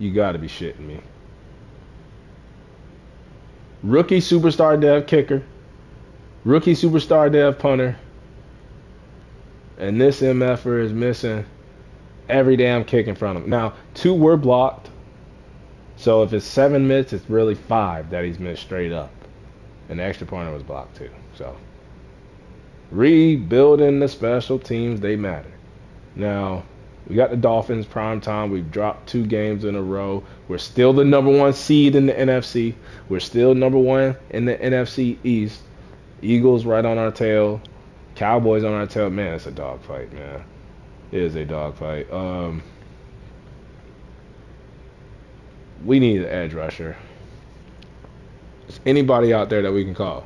You gotta be shitting me. Rookie superstar dev kicker. Rookie superstar dev punter. And this MFer is missing every damn kick in front of him. Now, 2 were blocked. So if it's 7 missed, it's really 5 that he's missed straight up. And the extra pointer was blocked too. So, rebuilding the special teams, they matter. Now, we got the Dolphins prime time. We've dropped 2 games in a row. We're still the number 1 seed in the NFC. We're still number 1 in the NFC East. Eagles right on our tail. Cowboys on our tail. Man, it's a dogfight, man. It is a dogfight. We need an edge rusher. Is anybody out there that we can call?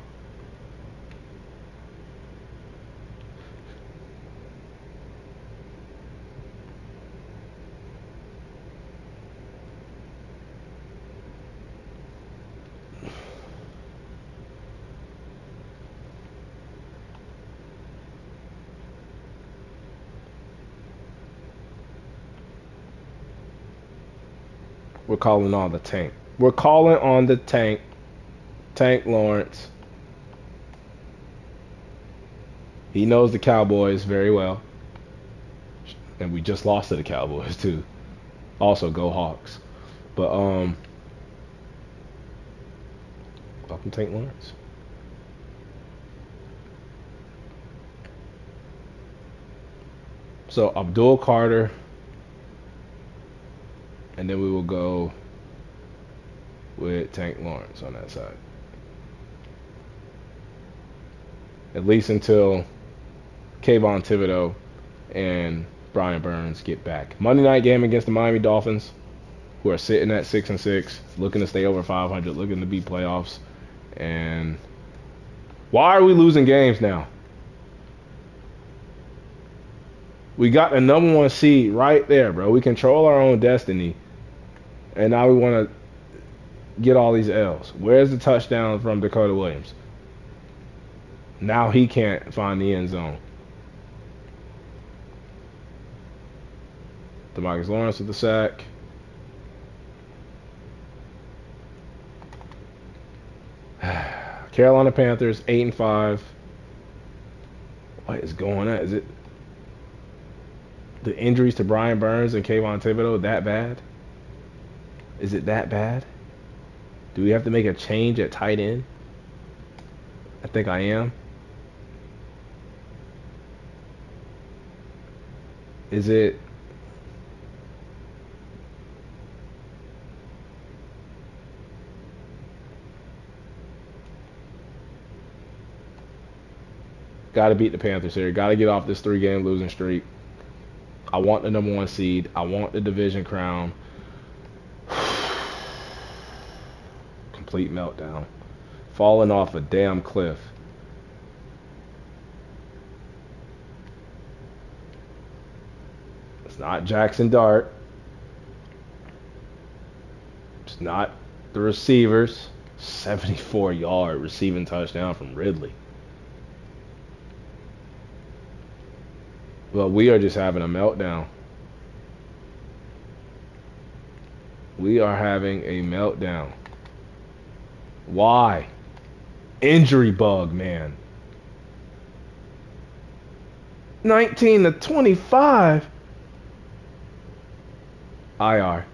We're calling on the tank. We're calling on the tank. Tank Lawrence. He knows the Cowboys very well. And we just lost to the Cowboys too. Also go Hawks. But welcome Tank Lawrence. So Abdul Carter, and then we will go with Tank Lawrence on that side. At least until Kayvon Thibodeau and Brian Burns get back. Monday night game against the Miami Dolphins, who are sitting at 6-6, looking to stay over 500, looking to beat playoffs. And why are we losing games now? We got the number 1 seed right there, bro. We control our own destiny. And now we want to get all these L's. Where's the touchdown from Dakota Williams? Now he can't find the end zone. DeMarcus Lawrence with the sack. Carolina Panthers 8-5. What is going on? Is it the injuries to Brian Burns and Kayvon Thibodeau that bad? Is it that bad? Do we have to make a change at tight end? I think I am. Is it? Got to beat the Panthers here. Got to get off this 3-game losing streak. I want the number 1 seed. I want the division crown. Complete meltdown. Falling off a damn cliff. It's not Jackson Dart. It's not the receivers. 74-yard receiving touchdown from Ridley. Well, we are just having a meltdown. We are having a meltdown. Why? Injury bug, man. 19-25. IR.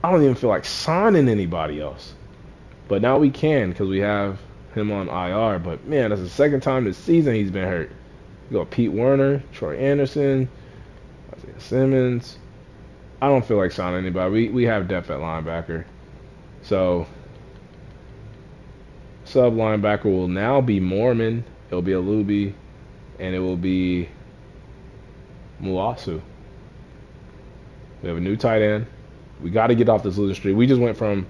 I don't even feel like signing anybody else. But now we can because we have him on IR. But, man, that's the second time this season he's been hurt. You got Pete Werner, Troy Anderson, Isaiah Simmons. I don't feel like signing anybody. We have depth at linebacker. So, sub linebacker will now be Mormon. It'll be Alubi. And it will be Muasu. We have a new tight end. We got to get off this losing streak. We just went from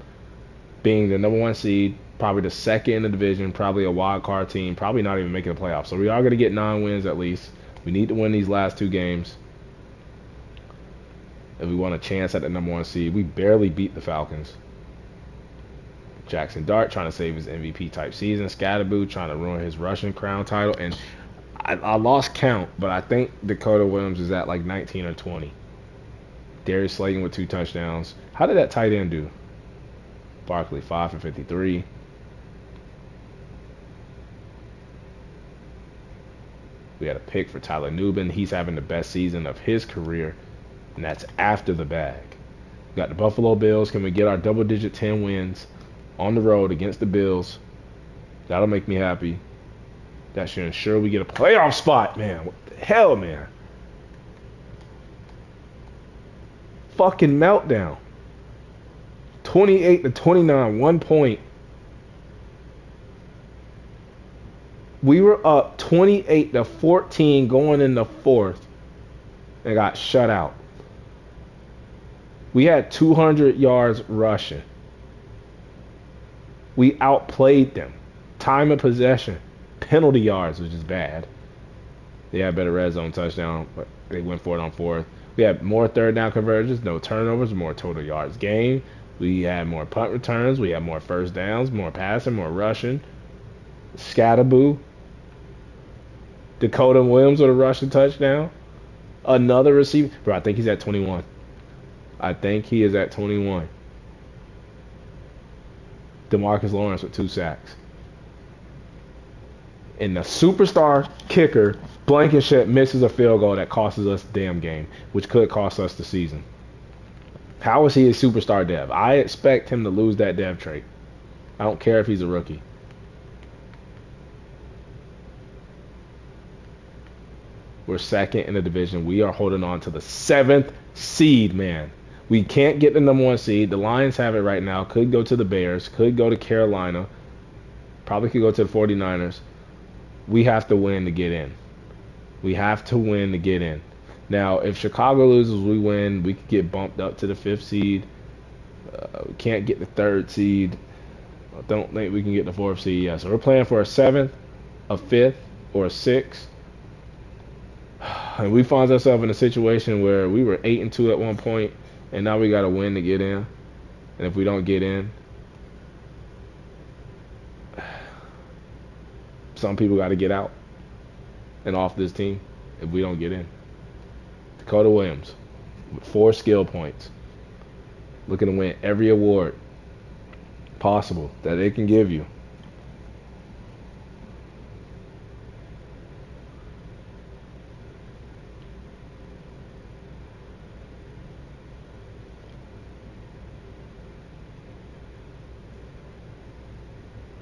being the number 1 seed, probably the second in the division, probably a wild card team, probably not even making the playoffs. So we are going to get 9 wins at least. We need to win these last 2 games if we want a chance at the number 1 seed. We barely beat the Falcons. Jackson Dart trying to save his MVP type season. Scatterboo trying to ruin his Russian crown title. And I lost count, but I think Dakota Williams is at like 19 or 20. Darius Slayton with 2 touchdowns. How did that tight end do? Barkley 5 for 53. We had a pick for Tyler Nubin. He's having the best season of his career, and that's after the bag. We got the Buffalo Bills. Can we get our double-digit 10 wins on the road against the Bills? That'll make me happy. That should ensure we get a playoff spot, man. What the hell, man? Fucking meltdown. 28-29, 1 point. We were up 28-14 going in the 4th and got shut out. We had 200 yards rushing. We outplayed them. Time of possession, penalty yards, which is bad. They had better red zone touchdown, but they went for it on fourth. We had more third down conversions, no turnovers, more total yards gained. We had more punt returns. We had more first downs, more passing, more rushing. Scatterboo. Dakota Williams with a rushing touchdown. Another receiver. Bro, I think he's at 21. I think he is at 21. DeMarcus Lawrence with 2 sacks. And the superstar kicker, Blankenship, misses a field goal that costs us the damn game, which could cost us the season. How is he a superstar dev? I expect him to lose that dev trait. I don't care if he's a rookie. We're second in the division. We are holding on to the 7th seed, man. We can't get the number 1 seed. The Lions have it right now. Could go to the Bears. Could go to Carolina. Probably could go to the 49ers. We have to win to get in. We have to win to get in. Now, if Chicago loses, we win. We could get bumped up to the 5th seed. We can't get the 3rd seed. I don't think we can get the 4th seed yet. So we're playing for a 7th, a 5th, or a 6th. And we find ourselves in a situation where we were 8-2 at one point, and now we got to win to get in. And if we don't get in, some people got to get out and off this team if we don't get in. Dakota Williams with 4 skill points, looking to win every award possible that they can give you.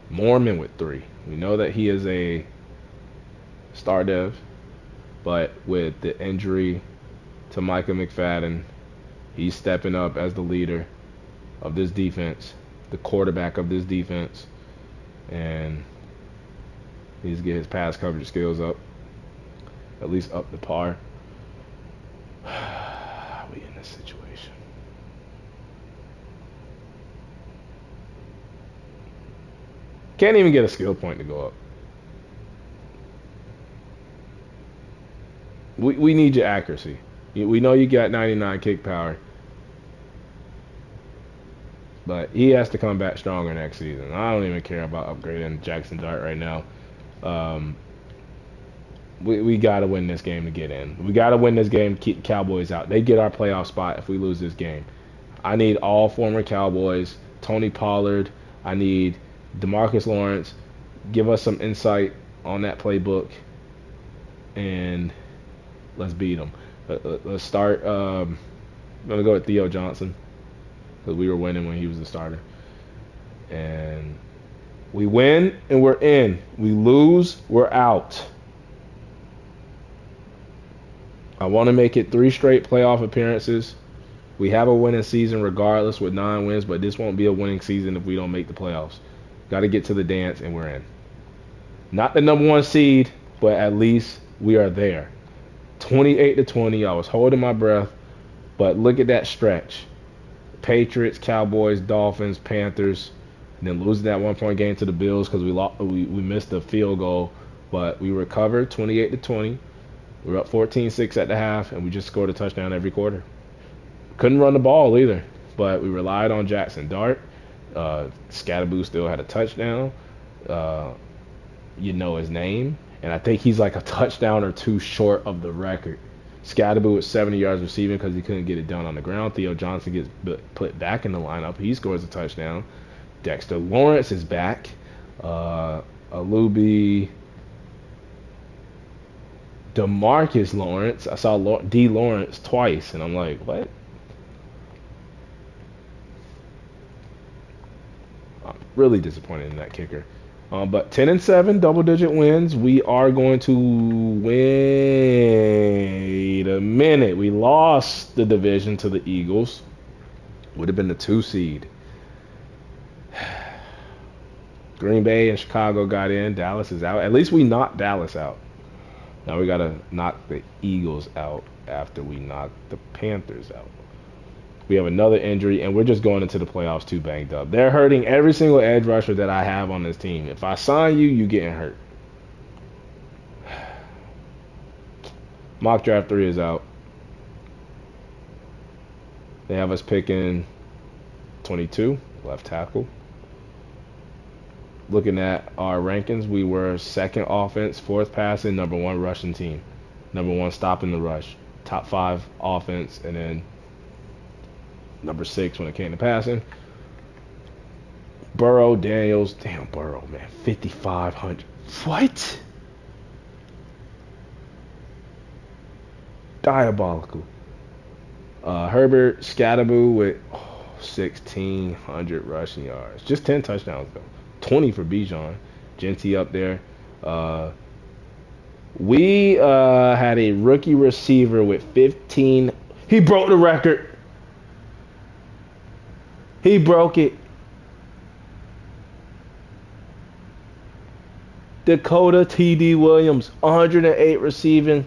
Mormon with 3. We know that he is a star dev, but with the injury to Micah McFadden, he's stepping up as the leader of this defense, the quarterback of this defense, and he needs to get his pass coverage skills up, at least up to par. We in this situation. Can't even get a skill point to go up. We need your accuracy. We know you got 99 kick power, but he has to come back stronger next season. I don't even care about upgrading Jackson Dart right now. We got to win this game to get in. We got to win this game to keep the Cowboys out. They get our playoff spot if we lose this game. I need all former Cowboys, Tony Pollard. I need DeMarcus Lawrence. Give us some insight on that playbook, and let's beat them. Let's start. I'm going to go with Theo Johnson because we were winning when he was the starter. And we win, and we're in. We lose, we're out. I want to make it 3 straight playoff appearances. We have a winning season regardless with 9 wins, but this won't be a winning season if we don't make the playoffs. Got to get to the dance, and we're in. Not the number 1 seed, but at least we are there. 28-20. I was holding my breath, but look at that stretch. Patriots, Cowboys, Dolphins, Panthers, and then losing that 1-point game to the Bills because we missed the field goal, but we recovered 28-20. We were up 14-6 at the half, and we just scored a touchdown every quarter. Couldn't run the ball either, but we relied on Jackson Dart. Scatterboo still had a touchdown. You know his name. And I think he's like a touchdown or 2 short of the record. Scatterboo with 70 yards receiving because he couldn't get it done on the ground. Theo Johnson gets put back in the lineup. He scores a touchdown. Dexter Lawrence is back. Alubi, DeMarcus Lawrence. I saw D. Lawrence twice, and I'm like, what? I'm really disappointed in that kicker. But 10-7, double-digit wins. We are going to wait a minute. We lost the division to the Eagles. Would have been the 2 seed. Green Bay and Chicago got in. Dallas is out. At least we knocked Dallas out. Now we got to knock the Eagles out after we knock the Panthers out. We have another injury, and we're just going into the playoffs too banged up. They're hurting every single edge rusher that I have on this team. If I sign you, you getting hurt. Mock draft 3 is out. They have us picking 22, left tackle. Looking at our rankings, we were second offense, fourth passing, number 1 rushing team, number 1 stopping the rush, top 5 offense, and then number 6 when it came to passing. Burrow, Daniels, damn Burrow, man, 5,500. What? Diabolical. Herbert, Scatterboo with 1,600 rushing yards. Just 10 touchdowns, though. 20 for Bijan. Genty up there. We had a rookie receiver with 15. He broke the record. He broke it. Dakota T.D. Williams, 108 receiving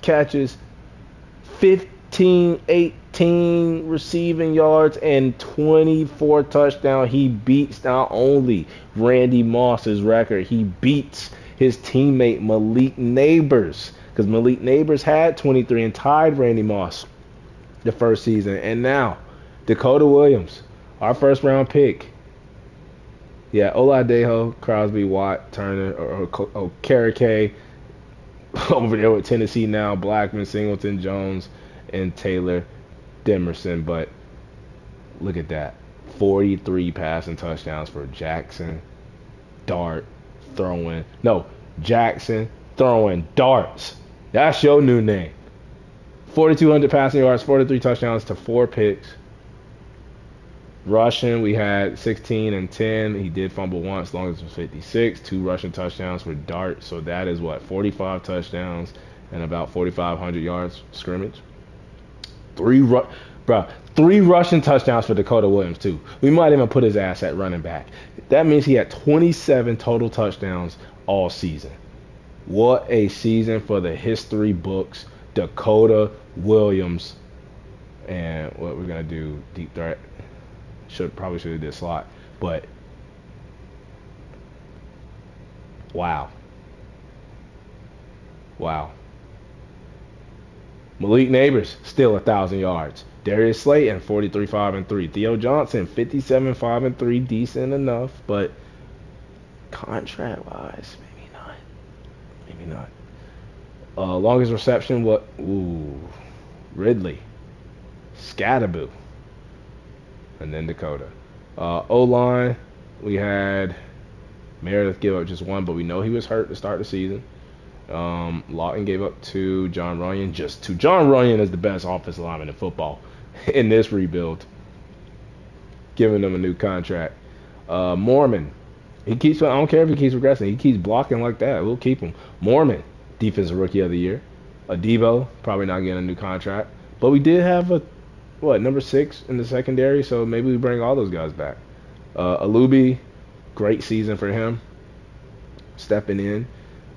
catches, 18 receiving yards, and 24 touchdowns. He beats not only Randy Moss's record, he beats his teammate Malik Neighbors, because Malik Neighbors had 23 and tied Randy Moss the first season. And now, Dakota Williams, our first round pick. Yeah, Oladejo, Crosby, Watt, Turner, or Karake over there with Tennessee now, Blackman, Singleton, Jones, and Taylor Demerson. But look at that. 43 passing touchdowns for Jackson throwing darts. That's your new name. 4,200 passing yards, 43 touchdowns to 4 picks. Rushing, we had 16 and 10. He did fumble once, long as it was 56. 2 rushing touchdowns for Dart. So that is 45 touchdowns and about 4,500 yards scrimmage. 3 rushing touchdowns for Dakota Williams, too. We might even put his ass at running back. That means he had 27 total touchdowns all season. What a season for the history books. Dakota Williams. And what we're going to do, deep threat. Probably should have did slot, but wow. Malik Neighbors still 1,000 yards. Darius Slayton 43-5-3. Theo Johnson 57-5-3, decent enough, but contract wise, maybe not. Longest reception, Ridley, Scatterboo. And then Dakota. O-line, we had Meredith give up just 1, but we know he was hurt to start the season. Lawton gave up 2. John Runyon, just 2. John Runyon is the best offensive lineman in football in this rebuild. Giving them a new contract. Mormon, I don't care if he keeps regressing. He keeps blocking like that. We'll keep him. Mormon, defensive rookie of the year. Adebo, probably not getting a new contract. But we did have number 6 in the secondary, so maybe we bring all those guys back. Alubi, great season for him, stepping in.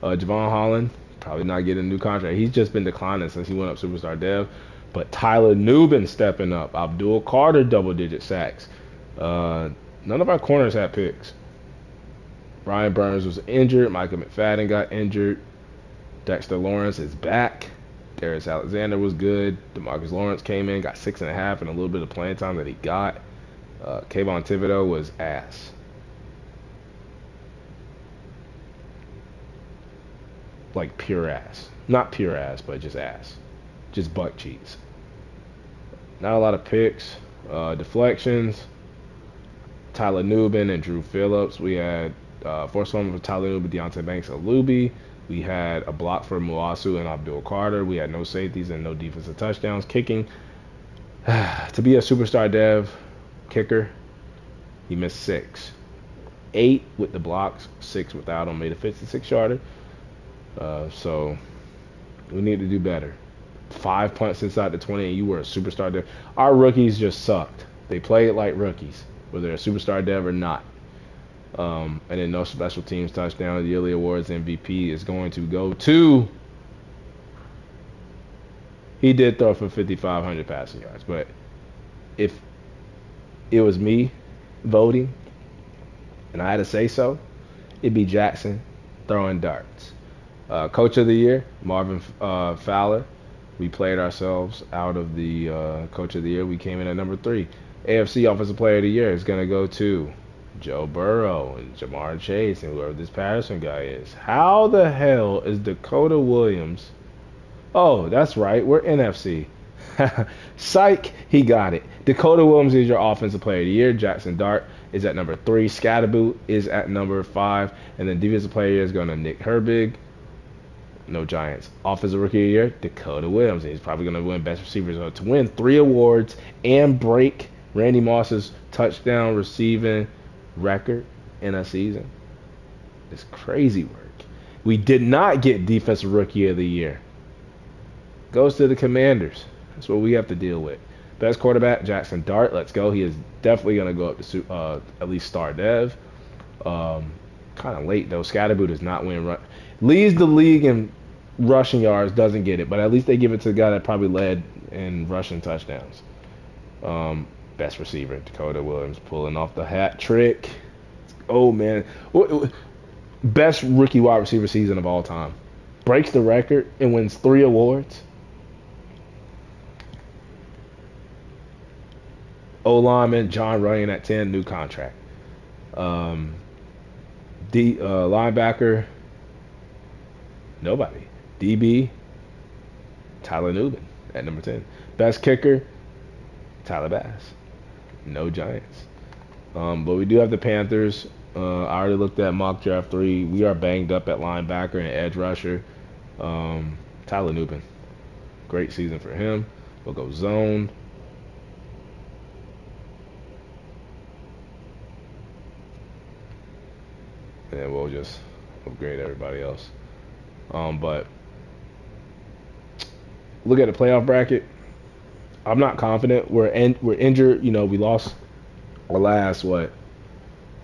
Javon Holland, probably not getting a new contract. He's just been declining since he went up superstar dev. But Tyler Nubin stepping up. Abdul Carter, double-digit sacks. None of our corners had picks. Brian Burns was injured. Michael McFadden got injured. Dexter Lawrence is back. Darius Alexander was good. DeMarcus Lawrence came in, got 6.5 and a little bit of playing time that he got. Kayvon Thibodeau was ass. Like pure ass. Not pure ass, but just ass. Just butt cheeks. Not a lot of picks. Deflections. Tyler Nubin and Drew Phillips. We had forced fumble for Tyler Nubin, Deontay Banks, Alubi. We had a block for Muasu and Abdul Carter. We had no safeties and no defensive touchdowns. Kicking. To be a superstar dev kicker, he missed 6. 8 with the blocks, 6 without him. Made a 56-yarder. So we need to do better. 5 punts inside the 20 and you were a superstar dev. Our rookies just sucked. They played like rookies, whether they're a superstar dev or not. And then no special teams touchdown. The yearly awards MVP is going to go to He did throw for 5,500 passing yards, but if it was me voting and I had to say so, it'd be Jackson throwing darts. Coach of the year, Marvin Fowler. We played ourselves out of the Coach of the Year. We came in at number 3. AFC Offensive Player of the Year is going to go to Joe Burrow and Jamar Chase and whoever this Patterson guy is. How the hell is Dakota Williams? Oh, that's right. We're NFC. Psych, he got it. Dakota Williams is your Offensive Player of the Year. Jackson Dart is at number 3. Scatterboot is at number 5. And then Defensive Player of the Year is going to Nick Herbig. No Giants. Offensive Rookie of the Year, Dakota Williams. He's probably going to win Best Receiver. So to win 3 awards and break Randy Moss's touchdown receiving record in a season is crazy work. We did not get Defensive Rookie of the Year. Goes to the Commanders. That's what we have to deal with. Best quarterback, Jackson Dart. Let's go. He is definitely going to go up to at least star dev. Kind of late, though. Scatterboot does not win. Leads the league in rushing yards, doesn't get it. But at least they give it to the guy that probably led in rushing touchdowns. Best receiver, Dakota Williams, pulling off the hat trick. Oh, man. Best rookie wide receiver season of all time. Breaks the record and wins 3 awards. O-lineman, John Runyon at 10, new contract. Linebacker, nobody. DB, Tyler Nubin at number 10. Best kicker, Tyler Bass. No Giants. But we do have the Panthers. I already looked at mock draft 3. We are banged up at linebacker and edge rusher. Tyler Nubin. Great season for him. We'll go zone. And then we'll just upgrade everybody else. But look at the playoff bracket. I'm not confident. We're injured. You know, we lost our last We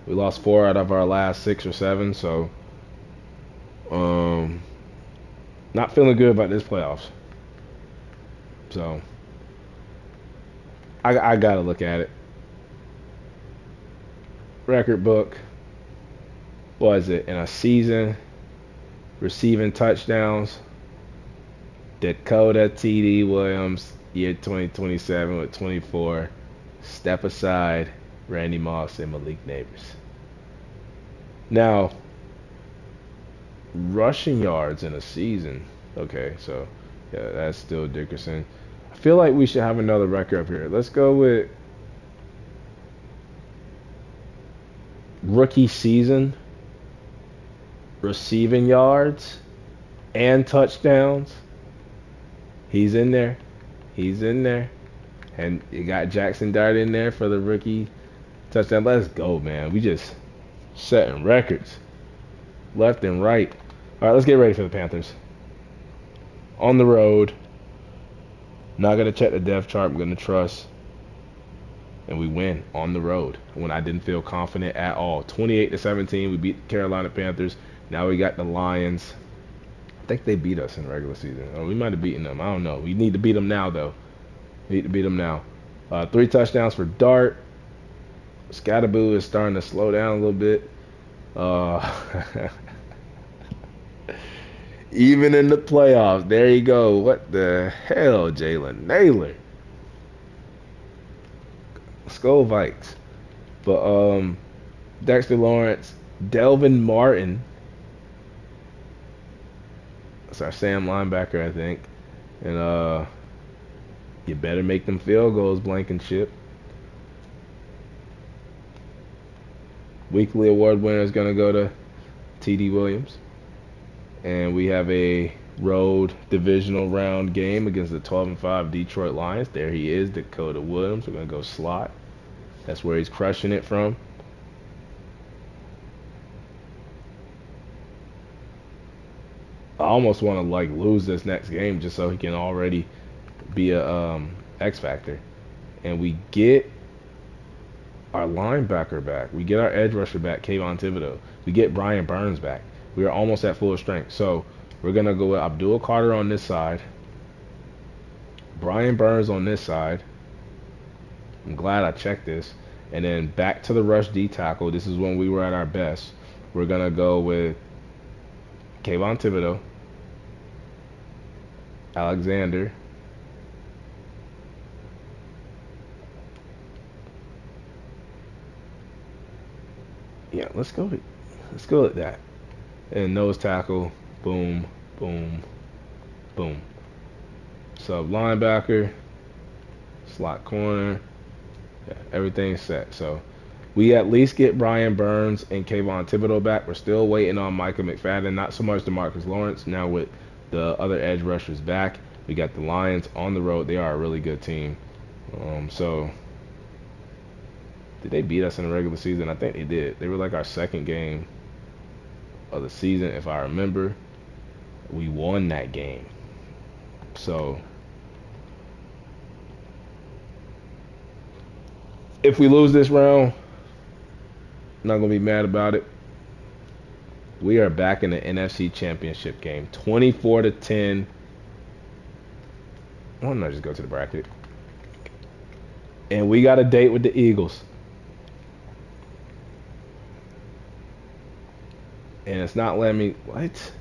lost 4 out of our last 6 or 7. So, not feeling good about this playoffs. So, I gotta look at it. Record book. What is it in a season? Receiving touchdowns. Dakota T.D. Williams, year 2027 with 24. Step aside, Randy Moss and Malik Neighbors. Now, rushing yards in a season. Okay, so yeah, that's still Dickerson. I feel like we should have another record up here. Let's go with rookie season. Receiving yards and touchdowns. He's in there. He's in there. And you got Jackson Dart in there for the rookie touchdown. Let's go, man. We just setting records left and right. All right, let's get ready for the Panthers. On the road. Not going to check the depth chart. I'm going to trust. And we win on the road when I didn't feel confident at all. 28-17, we beat the Carolina Panthers. Now we got the Lions. I think they beat us in the regular season. Oh, we might have beaten them. I don't know. We need to beat them now, though. We need to beat them now. 3 touchdowns for Dart. Scatterboo is starting to slow down a little bit. Even in the playoffs, there you go. What the hell, Jalen Naylor? Skull Vikes. But Dexter Lawrence, Delvin Martin. That's our Sam linebacker, I think. And you better make them field goals, Blankenship. Weekly award winner is going to go to T.D. Williams. And we have a road divisional round game against the 12-5 Detroit Lions. There he is, Dakota Williams. We're going to go slot. That's where he's crushing it from. I almost want to lose this next game just so he can already be a X factor. And we get our linebacker back. We get our edge rusher back, Kayvon Thibodeau. We get Brian Burns back. We are almost at full strength. So we're gonna go with Abdul Carter on this side. Brian Burns on this side. I'm glad I checked this. And then back to the rush D tackle. This is when we were at our best. We're gonna go with Kayvon Thibodeau, Alexander, yeah, let's go with that. And nose tackle, boom, boom, boom. Sub linebacker, slot corner, yeah, everything's set. So we at least get Brian Burns and Kayvon Thibodeau back. We're still waiting on Micah McFadden, not so much DeMarcus Lawrence. Now with the other edge rushers back, we got the Lions on the road. They are a really good team. So did they beat us in the regular season? I think they did. They were like our second game of the season, if I remember. We won that game. So if we lose this round, I'm not gonna be mad about it. We are back in the NFC Championship game, 24-10. Why don't I just go to the bracket? And we got a date with the Eagles. And it's not letting me. What?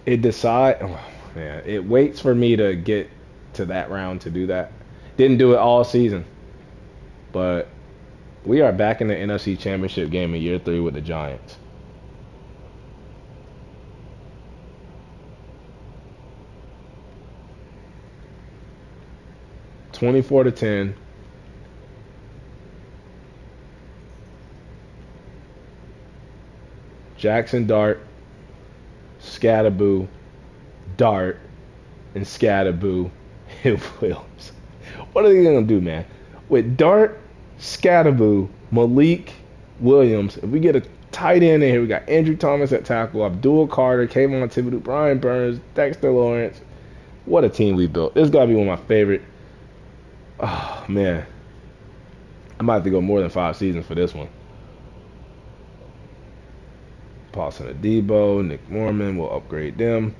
Oh man, it waits for me to get to that round to do that. Didn't do it all season, but we are back in the NFC Championship game in year 3 with the Giants. (24-10). Jackson Dart, Scatterboo, Dart, and Scatterboo, Hill Williams. What are they gonna do, man? With Dart, Scatterboo, Malik Williams, if we get a tight end in here, we got Andrew Thomas at tackle, Abdul Carter, Kayvon Thibodeau, Brian Burns, Dexter Lawrence. What a team we built. This gotta be one of my favorite. Oh man, I might have to go more than 5 seasons for this one. Paulson Adebo, Nick Mormon, will upgrade them.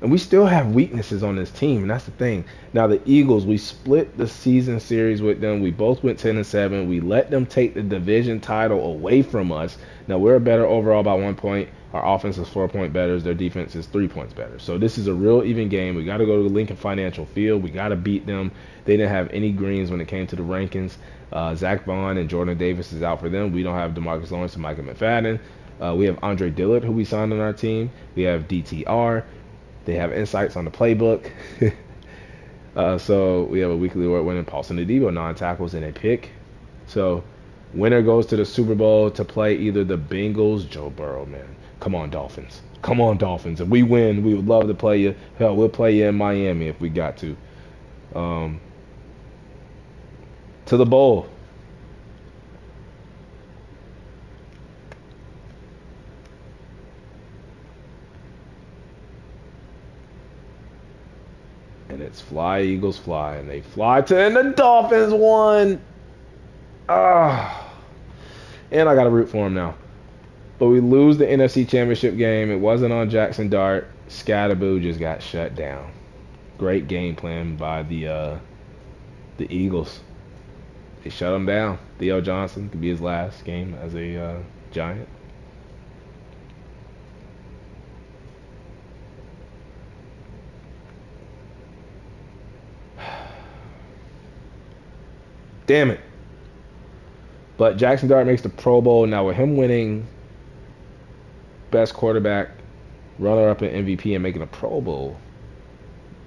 And we still have weaknesses on this team, and that's the thing. Now the Eagles, we split the season series with them. We both went 10-7. We let them take the division title away from us. Now we're better overall by 1 point. Our offense is 4 point better. Their defense is 3 points better. So this is a real even game. We got to go to the Lincoln Financial Field. We got to beat them. They didn't have any greens when it came to the rankings. Zach Bond and Jordan Davis is out for them. We don't have DeMarcus Lawrence and Micah McFadden. We have Andre Dillard, who we signed on our team. We have DTR. They have insights on the playbook. So we have a weekly award winning Paulson Adebo, 9 tackles and a pick. So winner goes to the Super Bowl to play either the Bengals, Joe Burrow, man. Come on, Dolphins. Come on, Dolphins. If we win, we would love to play you. Hell, we'll play you in Miami if we got to. To the bowl. And it's fly, Eagles fly. And they fly to, and the Dolphins won. Ah. And I got to root for them now. But we lose the NFC Championship game. It wasn't on Jackson Dart. Scatterboo just got shut down. Great game plan by the Eagles. They shut him down. Theo Johnson could be his last game as a Giant. Damn it. But Jackson Dart makes the Pro Bowl. Now with him winning best quarterback, runner-up in MVP, and making a Pro Bowl,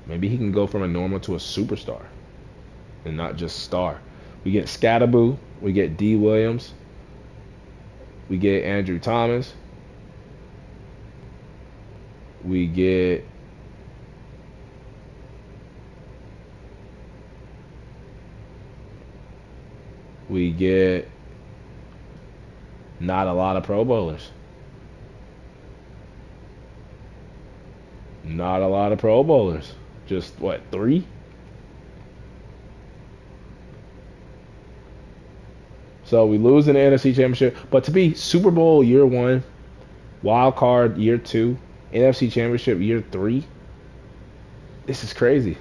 maybe he can go from a normal to a superstar and not just star. We get Scatterboo. We get D. Williams. We get Andrew Thomas. We get not a lot of Pro Bowlers. Not a lot of Pro Bowlers. Just, what, 3? So we lose in the NFC Championship, but to be Super Bowl year 1, wild card year 2, NFC Championship year 3, this is crazy.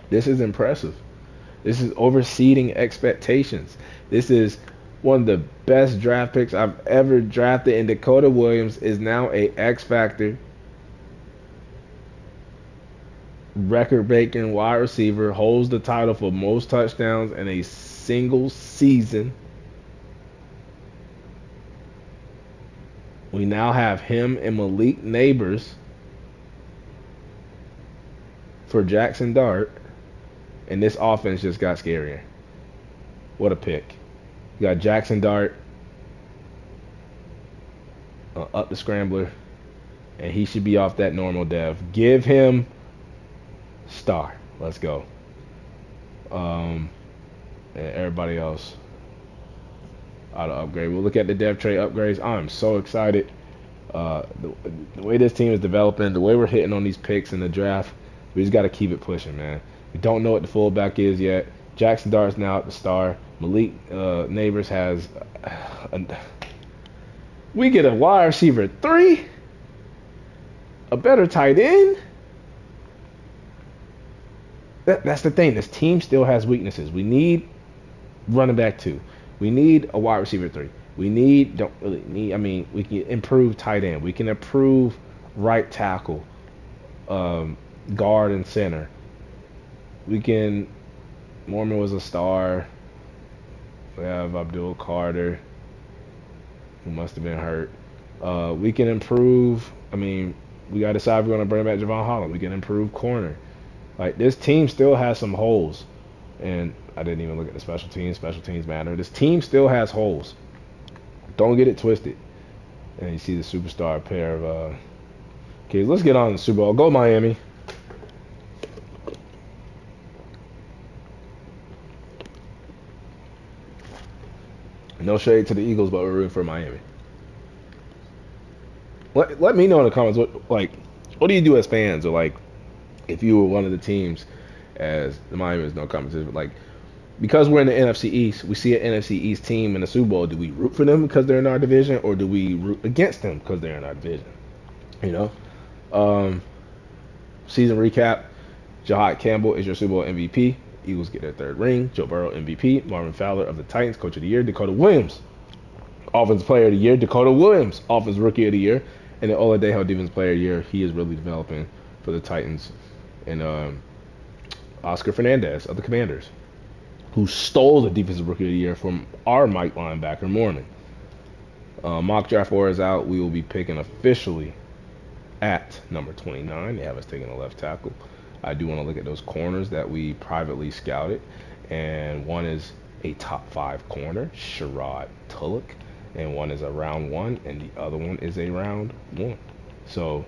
This is impressive. This is overseeding expectations. This is one of the best draft picks I've ever drafted, and Dakota Williams is now a X Factor, record-breaking wide receiver, holds the title for most touchdowns in a single season. We now have him and Malik Neighbors for Jackson Dart, and this offense just got scarier. What a pick. You got Jackson Dart up the scrambler, and he should be off that normal dev. Give him star. Let's go. And everybody else ought to upgrade. We'll look at the dev trade upgrades. I'm so excited. The way this team is developing, the way we're hitting on these picks in the draft, we just got to keep it pushing, man. We don't know what the fullback is yet. Jackson Dart's now at the star. Malik Neighbors has we get a wide receiver 3, a better tight end. That's the thing. This team still has weaknesses. We need running back 2. We need a wide receiver 3. We don't really need. I mean, we can improve tight end. We can improve right tackle, guard and center. We can. Mormon was a star. We have Abdul Carter, who must have been hurt. We can improve. I mean, we got to decide if we're going to bring back Javon Holland. We can improve corner. Like, this team still has some holes. And I didn't even look at the special teams. Special teams matter. This team still has holes. Don't get it twisted. And you see the superstar pair of okay, let's get on the Super Bowl. Go Miami. No shade to the Eagles, but we're rooting for Miami. Let me know in the comments what do you do as fans, or like if you were one of the teams, as the Miami is no competition, but like because we're in the NFC East, we see an NFC East team in the Super Bowl. Do we root for them because they're in our division, or do we root against them because they're in our division? You know. Season recap: Jahad Campbell is your Super Bowl MVP. Eagles get their 3rd ring. Joe Burrow MVP. Marvin Fowler of the Titans Coach of the Year. Dakota Williams Offensive Player of the Year. Dakota Williams Offensive Rookie of the Year. And the Oladejo Defensive Player of the Year. He is really developing for the Titans. And Oscar Fernandez of the Commanders, who stole the Defensive Rookie of the Year from our Mike linebacker, Mormon. Mock draft order is out. We will be picking officially at number 29. They have us taking a left tackle. I do want to look at those corners that we privately scouted. And one is a top 5 corner, Sherrod Tulloch. And one is a round 1, and the other one is a round 1. So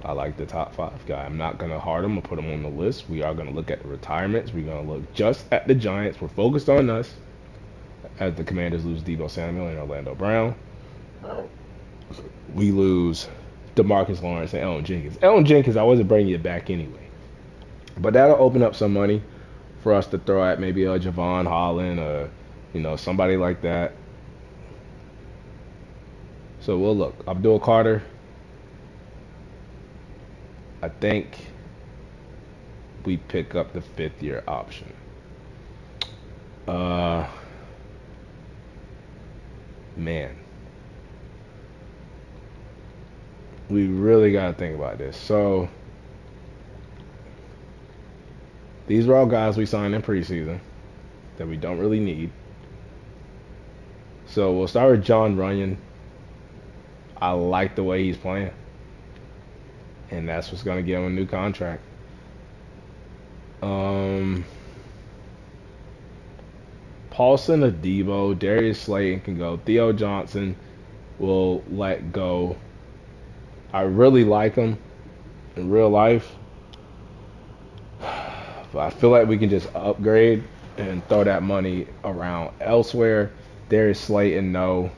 I like the top 5 guy. I'm not going to hard him or put him on the list. We are going to look at the retirements. We're going to look just at the Giants. We're focused on us as the Commanders lose Deebo Samuel and Orlando Brown. We lose DeMarcus Lawrence and Elton Jenkins. Elton Jenkins, I wasn't bringing it back anyway. But that'll open up some money for us to throw at maybe a Javon Holland or, somebody like that. So we'll look. Abdul Carter, I think we pick up the 5th-year option. Man. We really got to think about this. So these are all guys we signed in preseason that we don't really need. So we'll start with John Runyon. I like the way he's playing. And that's what's going to give him a new contract. Paulson Adebo, Darius Slayton can go. Theo Johnson will let go. I really like him in real life. But I feel like we can just upgrade and throw that money around elsewhere. Darius Slayton, no.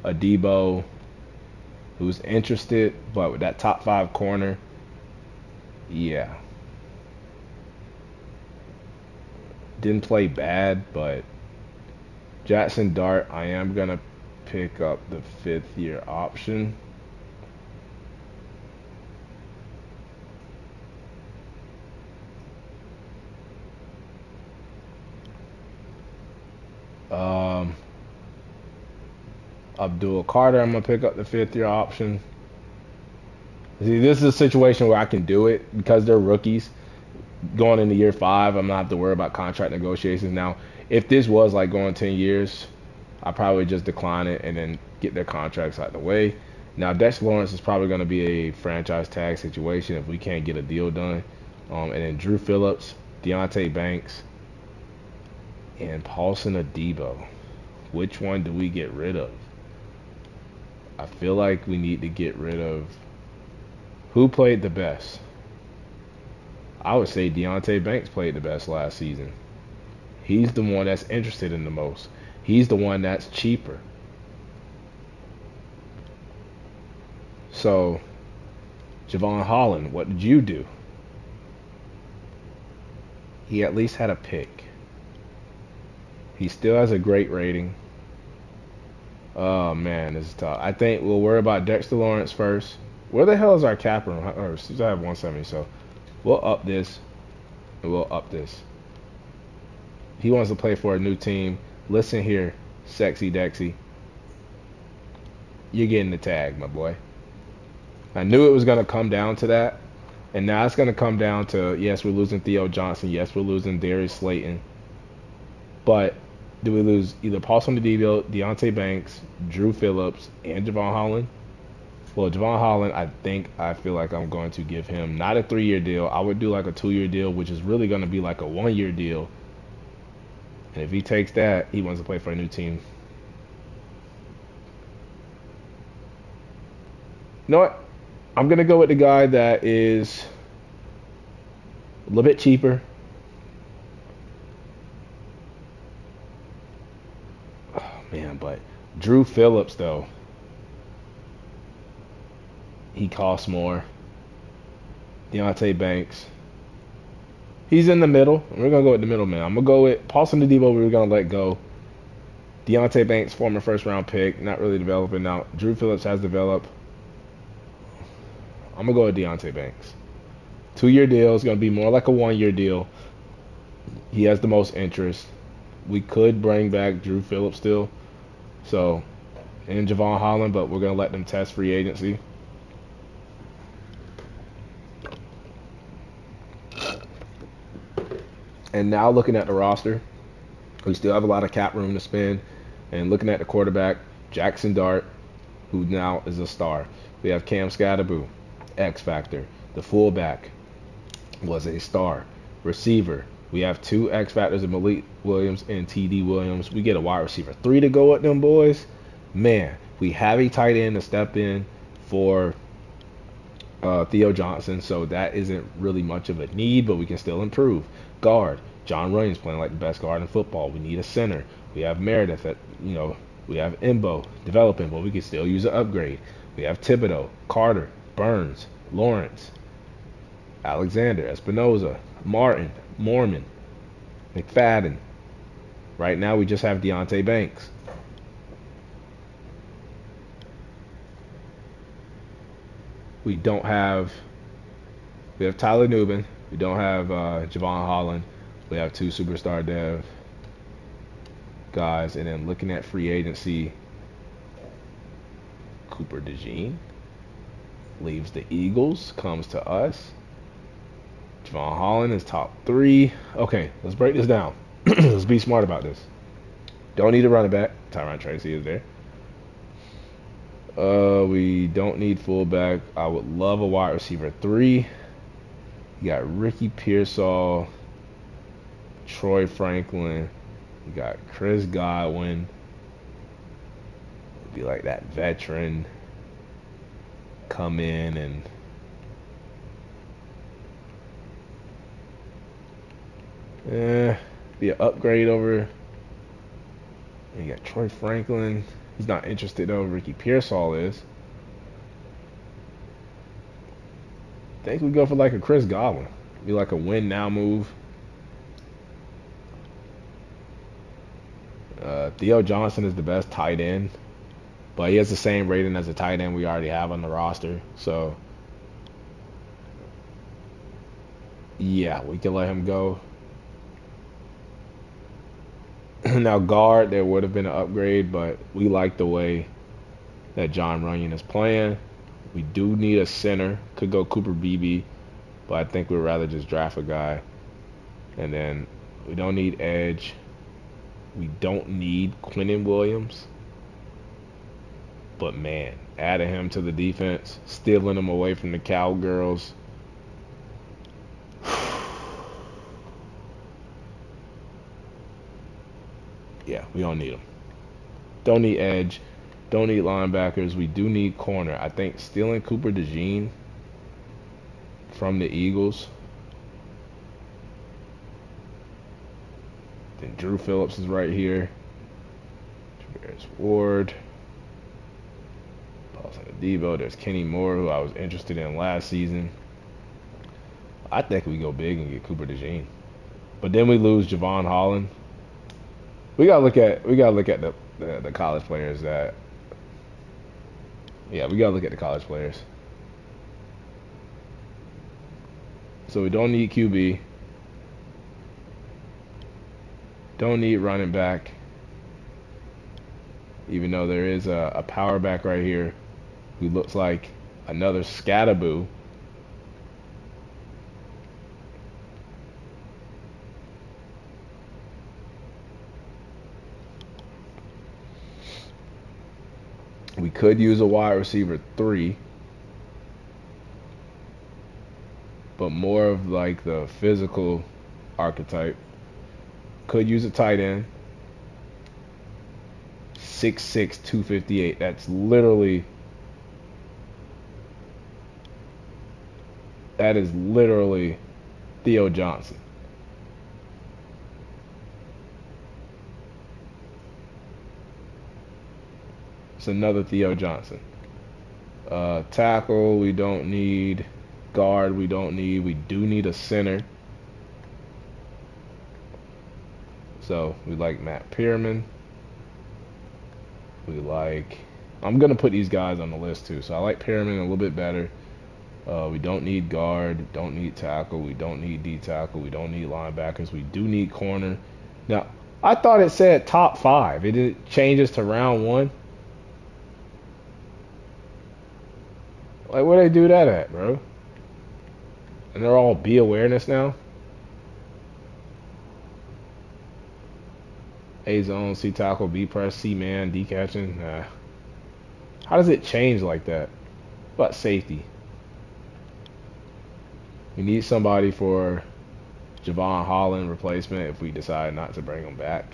Adebo, who's interested, but with that top 5 corner, yeah. Didn't play bad, but Jackson Dart, I am gonna pick up the 5th-year option. Um, Abdul Carter, I'm gonna pick up the 5th-year option. See, this is a situation where I can do it because they're rookies. Going into year 5, I'm not have to worry about contract negotiations. Now, if this was like going 10 years, I probably just decline it and then get their contracts out of the way. Now, Dex Lawrence is probably going to be a franchise tag situation if we can't get a deal done. And then Drew Phillips, Deontay Banks, and Paulson Adebo. Which one do we get rid of? I feel like we need to get rid of who played the best. I would say Deontay Banks played the best last season. He's the one that's interested in the most. He's the one that's cheaper. So, Javon Holland, what did you do? He at least had a pick. He still has a great rating. Oh man, this is tough. I think we'll worry about Dexter Lawrence first. Where the hell is our cap room? Or I have 170, so we'll up this and we'll up this. He wants to play for a new team. Listen here, Sexy Dexy. You're getting the tag, my boy. I knew it was going to come down to that. And now it's going to come down to, yes, we're losing Theo Johnson. Yes, we're losing Darius Slayton. But do we lose either Paulson Adebo, Deontay Banks, Drew Phillips, and Javon Holland? Well, Javon Holland, I feel like I'm going to give him not a 3-year deal. I would do like a 2-year deal, which is really going to be like a 1-year deal. And if he takes that, he wants to play for a new team. You know what? I'm going to go with the guy that is a little bit cheaper. Oh, man, but Drew Phillips, though. He costs more. Deontay Banks. He's in the middle. We're going to go with the middle, man. I'm going to go with Paulson Adebo. We're going to let go. Deontay Banks, former first-round pick. Not really developing now. Drew Phillips has developed. I'm going to go with Deontay Banks. 2-year deal is going to be more like a 1-year deal. He has the most interest. We could bring back Drew Phillips still. So, and Javon Holland, but we're going to let them test free agency. And now looking at the roster, we still have a lot of cap room to spend. And looking at the quarterback, Jackson Dart, who now is a star. We have Cam Scatterboo, X Factor. The fullback was a star. Receiver, we have 2 X Factors in Malik Williams and TD Williams. We get a wide receiver 3 to go with them boys. Man, we have a tight end to step in for Theo Johnson, so that isn't really much of a need, but we can still improve. Guard, John Williams playing like the best guard in football. We need a center. We have Meredith we have Imbo developing, but we can still use an upgrade. We have Thibodeau, Carter, Burns, Lawrence, Alexander, Espinoza, Martin, Mormon, McFadden. Right now we just have Deontay Banks. We have Tyler Nubin. We don't have Javon Holland. We have 2 superstar dev guys. And then looking at free agency, Cooper DeJean leaves the Eagles, comes to us. Javon Holland is top 3. Okay, let's break this down. Let's be smart about this. Don't need a running back. Tyron Tracy is there. We don't need fullback. I would love a wide receiver 3. You got Ricky Pearsall, Troy Franklin. You got Chris Godwin. It'd be like that veteran come in and be an upgrade over. And you got Troy Franklin. He's not interested though. Ricky Pearsall is. I think we go for like a Chris Godwin. Be like a win now move. Theo Johnson is the best tight end, but he has the same rating as the tight end we already have on the roster. So, yeah, we can let him go. Now, guard, there would have been an upgrade, but we like the way that John Runyon is playing. We do need a center. Could go Cooper Beebe, but I think we'd rather just draft a guy. And then we don't need edge. We don't need Quinnen Williams. But man, adding him to the defense, stealing him away from the Cowgirls. Yeah, we don't need him. Don't need edge. Don't need linebackers. We do need corner. I think stealing Cooper DeJean from the Eagles. Then Drew Phillips is right here. There's Ward. Paulson Adebo. There's Kenny Moore, who I was interested in last season. I think we go big and get Cooper DeJean. But then we lose Javon Holland. We gotta look at the college players that. Yeah, we gotta look at the college players. So we don't need QB. Don't need running back. Even though there is a power back right here who looks like another Scatterboo. We could use a wide receiver 3, but more of like the physical archetype. Could use a tight end. 6'6", 258. That is literally Theo Johnson. It's another Theo Johnson. Tackle, we don't need. Guard, we don't need. We do need a center. So we like Matt Pearman. We like. I'm gonna put these guys on the list too. So I like Pearman a little bit better. We don't need guard. Don't need tackle. We don't need D tackle. We don't need linebackers. We do need corner. Now I thought it said top 5. It changes to round 1. Like, where they do that at, bro? And they're all B awareness now. A zone, C tackle, B press, C man, D catching. Nah. How does it change like that? What about safety? We need somebody for Javon Holland replacement if we decide not to bring him back.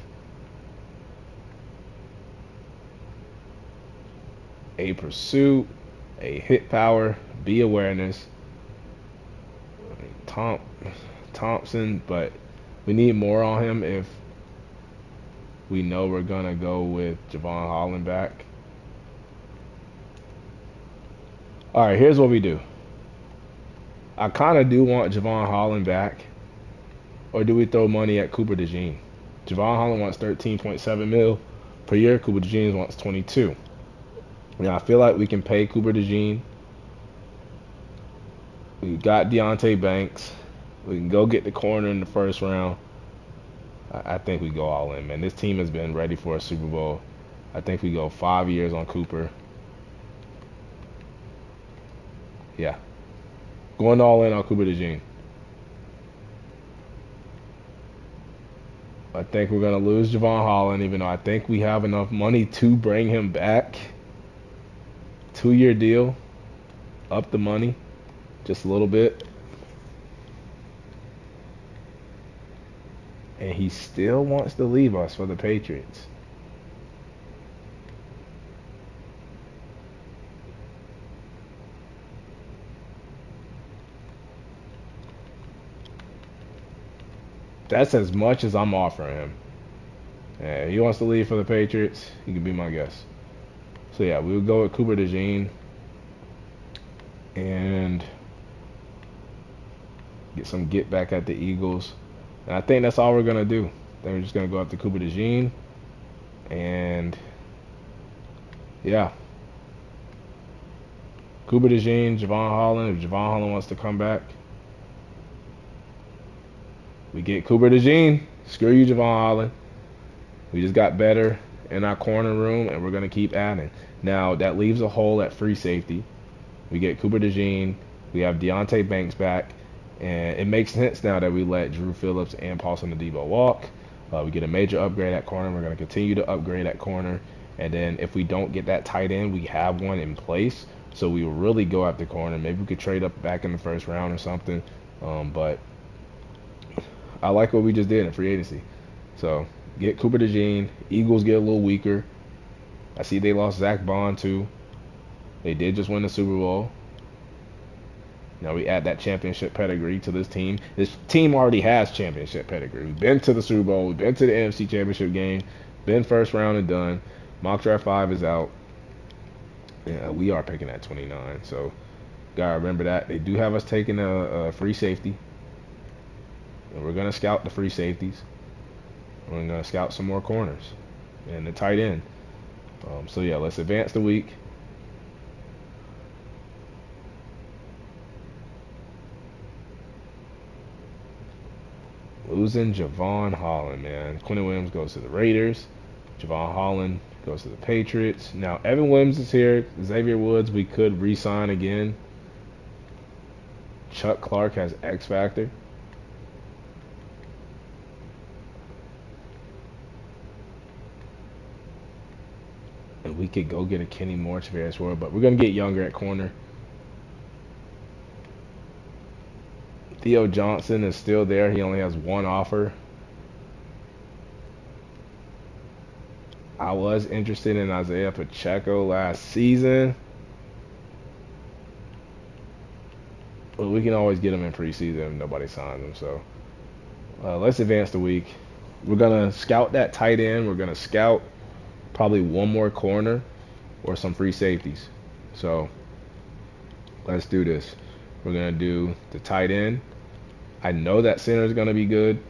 A pursuit, A hit power, B awareness. Thompson, but we need more on him if we know we're gonna go with Javon Holland back. All right, here's what we do. I kind of do want Javon Holland back, or do we throw money at Cooper DeJean? Javon Holland wants 13.7 mil per year. Cooper DeJean wants 22. Now I feel like we can pay Cooper DeJean. We got Deonte Banks. We can go get the corner in the first round. I think we go all in, man. This team has been ready for a Super Bowl. I think we go 5 years on Cooper. Yeah. Going all in on Cooper DeJean. I think we're going to lose Javon Holland, even though I think we have enough money to bring him back. 2-year deal. Up the money just a little bit. And he still wants to leave us for the Patriots. That's as much as I'm offering him. Yeah, he wants to leave for the Patriots. He can be my guest. So yeah, we would go with Cooper DeJean and get back at the Eagles. And I think that's all we're gonna do. Then we're just gonna go after Cooper DeJean. And yeah, Cooper DeJean, Javon Holland. If Javon Holland wants to come back, we get Cooper DeJean. Screw you, Javon Holland. We just got better in our corner room, and we're going to keep adding. Now, that leaves a hole at free safety. We get Cooper DeJean. We have Deontay Banks back. And it makes sense now that we let Drew Phillips and Paulson Adebo walk. We get a major upgrade at corner. We're going to continue to upgrade at corner. And then if we don't get that tight end, we have one in place. So we will really go after corner. Maybe we could trade up back in the first round or something. But I like what we just did in free agency. So get Cooper DeJean. Eagles get a little weaker. I see they lost Zach Bond too. They did just win the Super Bowl. Now we add that championship pedigree to this team. This team already has championship pedigree. We've been to the Super Bowl. We've been to the NFC Championship game. Been first round and done. Mock Draft 5 is out. Yeah, we are picking at 29. So, gotta remember that. They do have us taking a free safety. And we're going to scout the free safeties. We're going to scout some more corners. And the tight end. So, yeah, let's advance the week. Losing Javon Holland, man. Quentin Williams goes to the Raiders. Javon Holland goes to the Patriots. Now, Evan Williams is here. Xavier Woods, we could re-sign again. Chuck Clark has X Factor. And we could go get a Kenny Moore as well, but we're going to get younger at corner. Theo Johnson is still there. He only has one offer. I was interested in Isaiah Pacheco last season. But we can always get him in preseason if nobody signs him. So let's advance the week. We're going to scout that tight end. We're going to scout probably one more corner or some free safeties. So let's do this. We're going to do the tight end. I know that center is going to be good,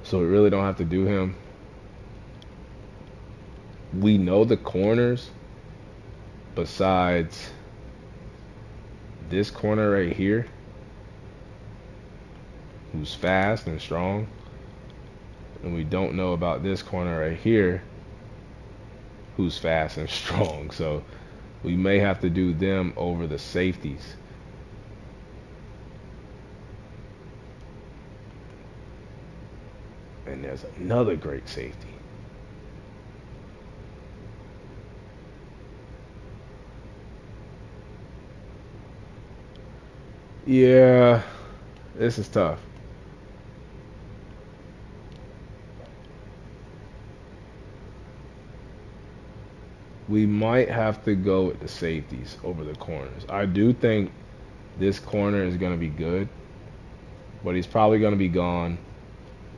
so we really don't have to do him. We know the corners besides this corner right here, who's fast and strong. And we don't know about this corner right here, who's fast and strong. So we may have to do them over the safeties. And there's another great safety. Yeah, this is tough. We might have to go with the safeties over the corners. I do think this corner is going to be good, but he's probably going to be gone.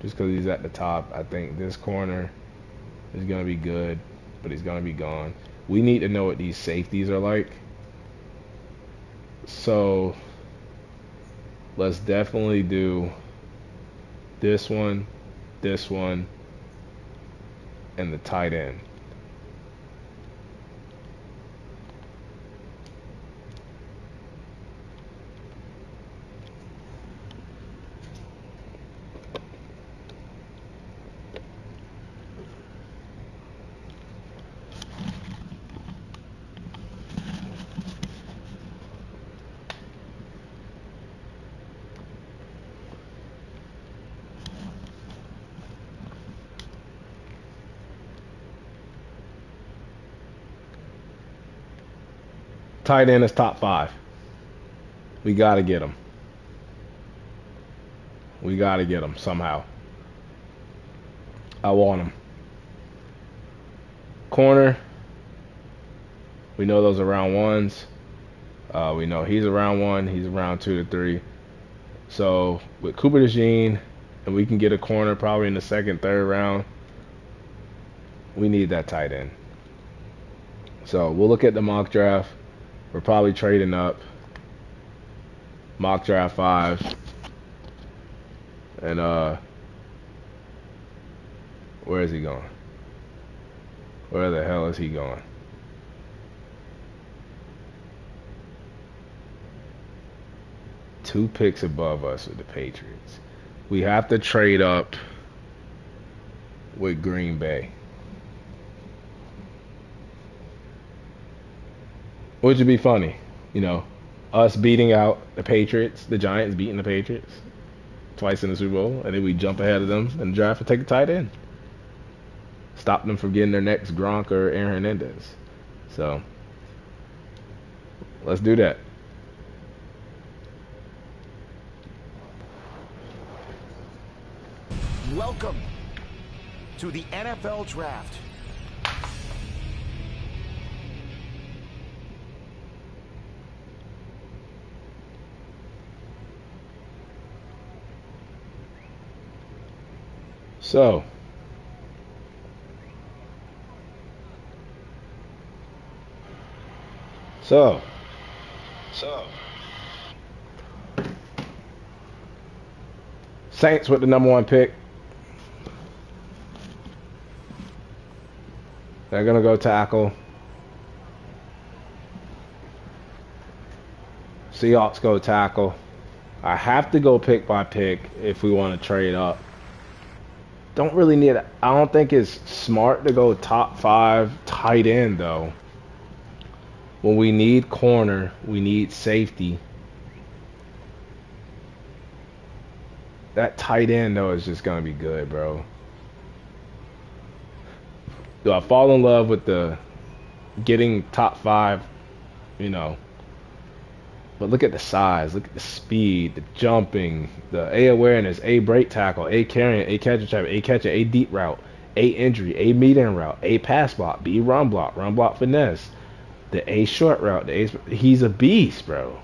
Just because he's at the top, I think this corner is going to be good, but he's going to be gone. We need to know what these safeties are like. So let's definitely do this one, and the tight end. Tight end is top 5. We got to get him. We got to get him somehow. I want him. Corner. We know those are round ones. We know he's around 1. He's around 2 to 3. So with Cooper DeJean, and we can get a corner probably in the second, third round. We need that tight end. So we'll look at the mock draft. We're probably trading up. Mock draft 5. And where is he going? Where the hell is he going? Two picks above us with the Patriots. We have to trade up with Green Bay. Which would be funny, you know, us beating out the Patriots, the Giants beating the Patriots twice in the Super Bowl, and then we jump ahead of them in the draft and take a tight end. Stop them from getting their next Gronk or Aaron Hernandez. So let's do that. Welcome to the NFL Draft. So, so, Saints with the number 1 pick. They're gonna go tackle. Seahawks go tackle. I have to go pick by pick if we want to trade up. Don't really need it. I don't think it's smart to go top 5 tight end though. When we need corner, we need safety. That tight end though is just gonna be good, bro. Do I fall in love with the getting top 5, you know? But look at the size, look at the speed, the jumping, the A awareness, A break tackle, A carrying, A catching trap, A catching, A deep route, A injury, A medium route, A pass block, B run block finesse, the A short route, he's a beast, bro.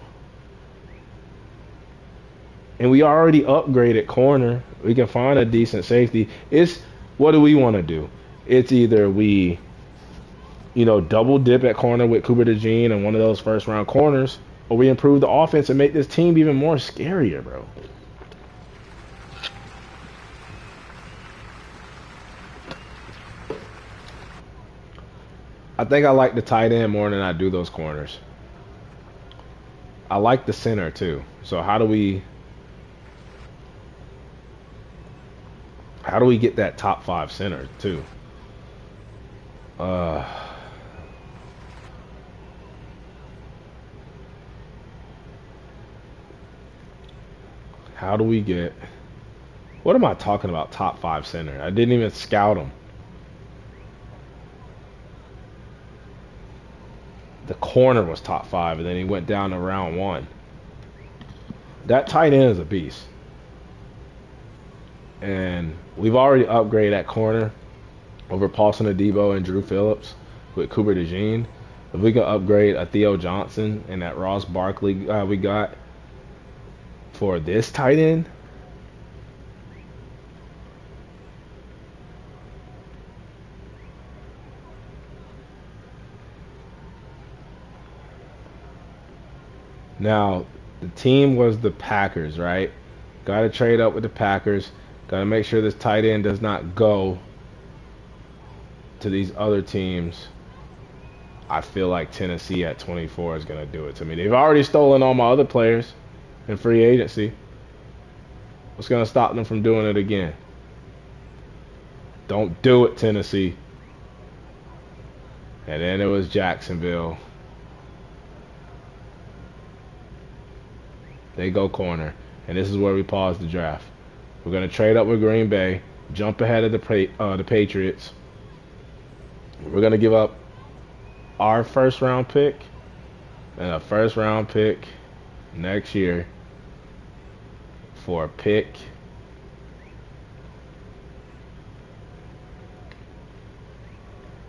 And we already upgraded corner. We can find a decent safety. What do we want to do? It's either we, double dip at corner with Cooper DeJean and one of those first round corners, or we improve the offense and make this team even more scarier, bro. I think I like the tight end more than I do those corners. I like the center too. So how do we get that top 5 center too? How do we get... What am I talking about, top 5 center? I didn't even scout them. The corner was top 5, and then he went down to round 1. That tight end is a beast. And we've already upgraded that corner over Paulson Adebo and Drew Phillips with Cooper DeJean. If we can upgrade a Theo Johnson and that Ross Barkley we got for this tight end, now the team was the Packers, right? Got to trade up with the Packers. Got to make sure this tight end does not go to these other teams. I feel like Tennessee at 24 is going to do it to me. They've already stolen all my other players in free agency. What's going to stop them from doing it again? Don't do it, Tennessee. And then it was Jacksonville. They go corner. And this is where we pause the draft. We're going to trade up with Green Bay, jump ahead of the Patriots. We're going to give up our first round pick and a first round pick next year for a pick.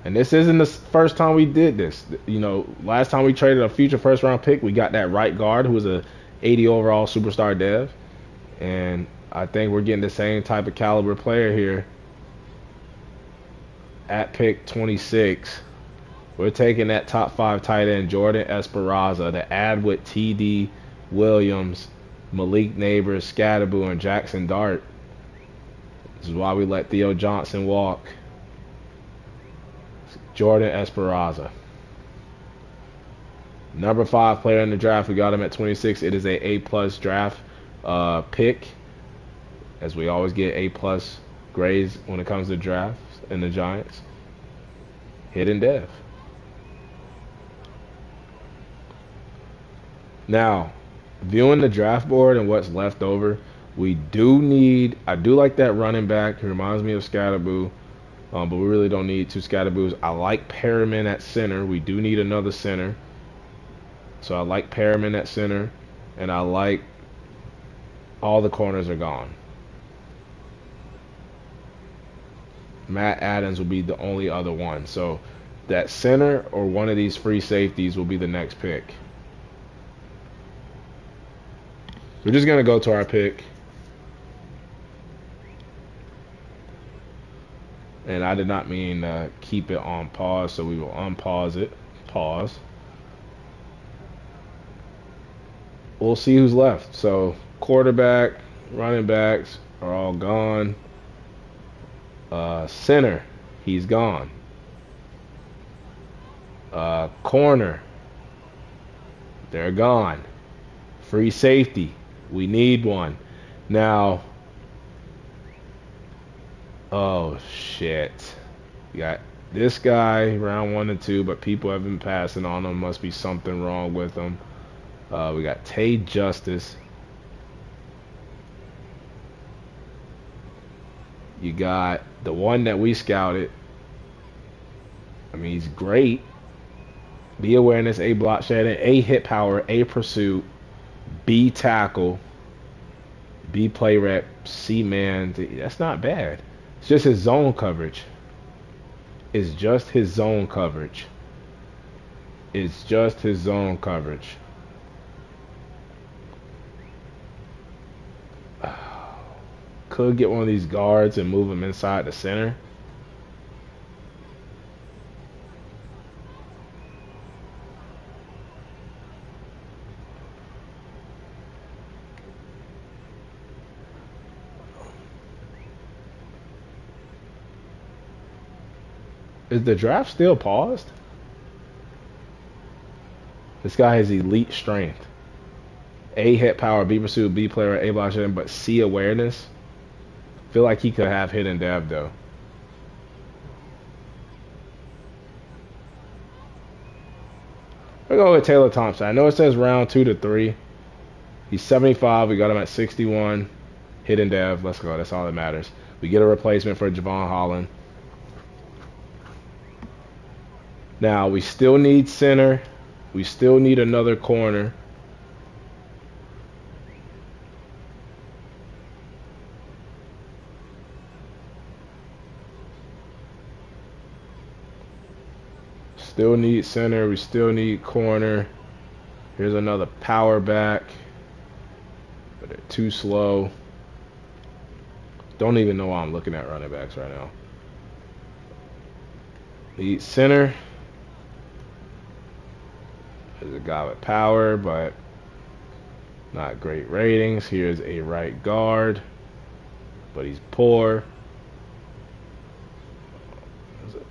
And this isn't the first time we did this. Last time we traded a future first round pick, we got that right guard who was a 80 overall superstar dev. And I think we're getting the same type of caliber player here at pick 26. We're taking that top 5 tight end, Jordan Esperanza, to add with T.D. Williams, Malik Neighbors, Scatterboo, and Jackson Dart. This is why we let Theo Johnson walk. Jordan Esperanza. Number 5 player in the draft. We got him at 26. It is a A+ draft pick, as we always get A+ grades when it comes to drafts in the Giants. Hidden Dev. Now, viewing the draft board and what's left over, I do like that running back. He reminds me of Scatterboo, but we really don't need 2 Scatterboos. I like Perriman at center. We do need another center. So I like Perriman at center, and I like all the corners are gone. Matt Adams will be the only other one. So that center or one of these free safeties will be the next pick. We're just going to go to our pick. And I did not mean to keep it on pause, so we will unpause it. Pause. We'll see who's left. So quarterback, running backs are all gone. Center, he's gone. Corner, they're gone. Free safety, we need one. Now, oh shit. We got this guy, round 1 and 2, but people have been passing on him. Must be something wrong with him. We got Tay Justice. You got the one that we scouted. I mean, he's great. B awareness, A block shedding, A hit power, A pursuit, B tackle, B play rep, C man. That's not bad. It's just his zone coverage. It's just his zone coverage. It's just his zone coverage. Could get one of these guards and move him inside the center. Is the draft still paused? This guy has elite strength. A hit power, B pursuit, B player, A block shedding, but C awareness. Feel like he could have hidden dev though. We'll go with Taylor Thompson. I know it says round 2 to 3. He's 75. We got him at 61. Hidden dev. Let's go. That's all that matters. We get a replacement for Javon Holland. Now we still need center. We still need another corner. Still need center. We still need corner. Here's another power back. But they're too slow. Don't even know why I'm looking at running backs right now. Need center. There's a guy with power, but not great ratings. Here's a right guard, but he's poor.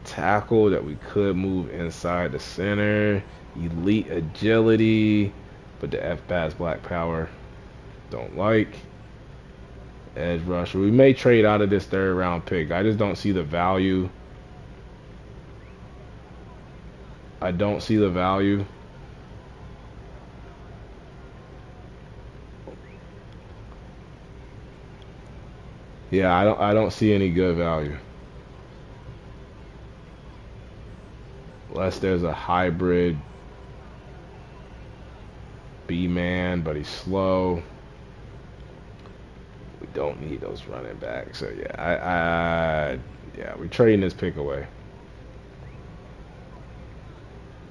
Tackle that we could move inside the center. Elite agility, but the F-Pass black power don't like. Edge rusher. We may trade out of this 3rd round pick. I just don't see the value. I don't see the value. Yeah, I don't see any good value. Unless there's a hybrid B-man, but he's slow. We don't need those running backs. So yeah, yeah, we're trading this pick away.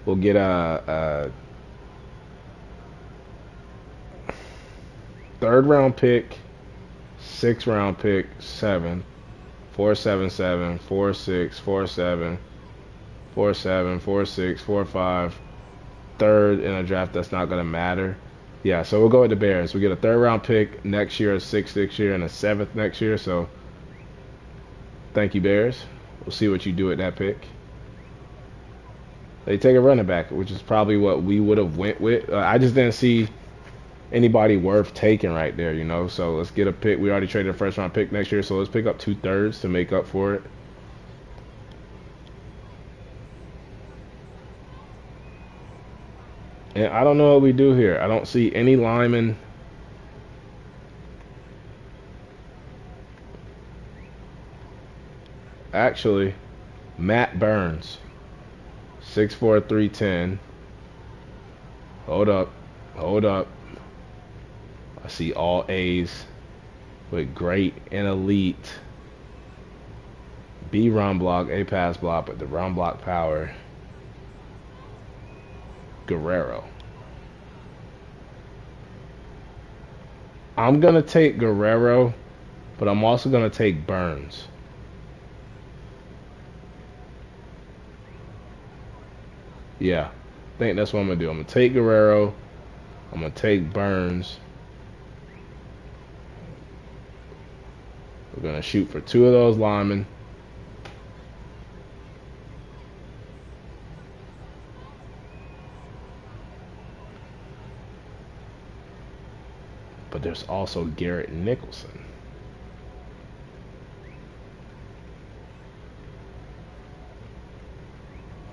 We'll get a 3rd round pick, 6th round pick, 7, 4, 7, 7, 4, 6, 4, 7. 4, 7, 4, 6, 4, 5, 3rd in a draft that's not going to matter. Yeah, so we'll go with the Bears. We get a 3rd round pick next year, a 6th next year, and a 7th next year. So thank you, Bears. We'll see what you do with that pick. They take a running back, which is probably what we would have went with. I just didn't see anybody worth taking right there, you know. So let's get a pick. We already traded a first round pick next year, so let's pick up 2/3 to make up for it. And I don't know what we do here. I don't see any linemen. Actually, Matt Burns, 6'4", 310. Hold up. Hold up. I see all A's with great and elite. B run block, A pass block, but the run block power. Guerrero. I'm going to take Guerrero, but I'm also going to take Burns. Yeah, I think that's what I'm going to do. I'm going to take Guerrero. I'm going to take Burns. We're going to shoot for 2 of those linemen. But there's also Garrett Nicholson.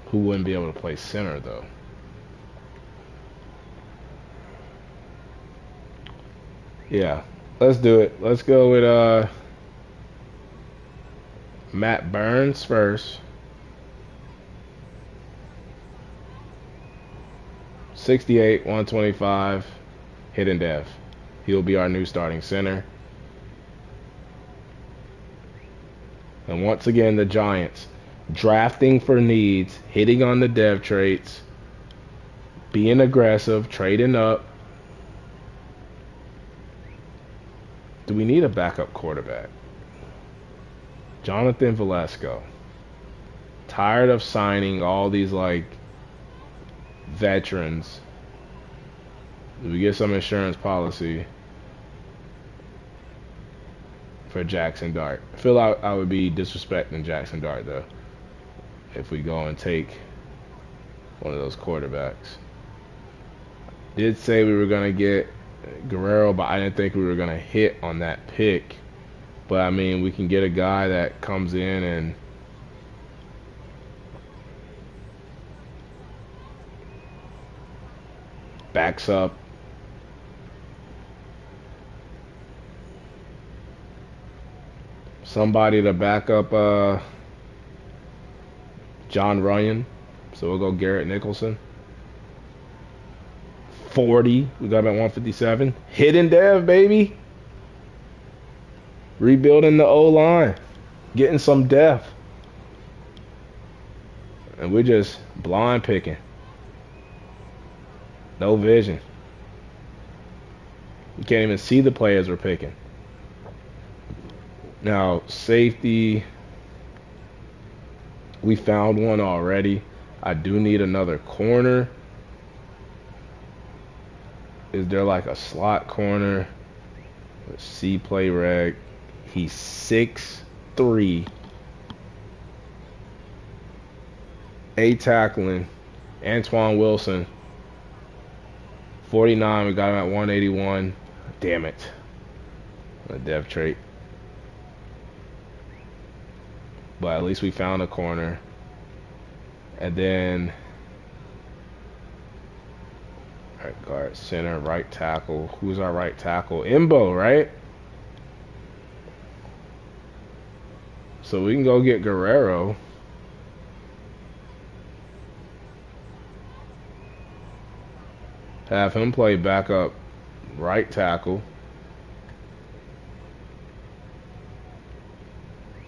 Who wouldn't be able to play center, though. Yeah, let's do it. Let's go with Matt Burns first. 68, 125, hidden dev. He'll be our new starting center. And once again, the Giants drafting for needs, hitting on the dev traits, being aggressive, trading up. Do we need a backup quarterback? Jonathan Velasco. Tired of signing all these like veterans. Do we get some insurance policy for Jackson Dart? I feel like I would be disrespecting Jackson Dart though if we go and take one of those quarterbacks. Did say we were gonna get Guerrero, but I didn't think we were gonna hit on that pick. But I mean, we can get a guy that comes in and backs up somebody to back up John Ryan. So we'll go Garrett Nicholson. 40. We got him at 157. Hidden dev, baby. Rebuilding the O-line. Getting some depth. And we're just blind picking. No vision. You can't even see the players we're picking. Now, safety. We found one already. I do need another corner. Is there like a slot corner? Let's see, play reg. He's 6'3". A tackling. Antoine Wilson. 49. We got him at 181. Damn it. A dev trait. But at least we found a corner. And then right guard, center, right tackle. Who's our right tackle? Imbo, right? So we can go get Guerrero. Have him play backup right tackle.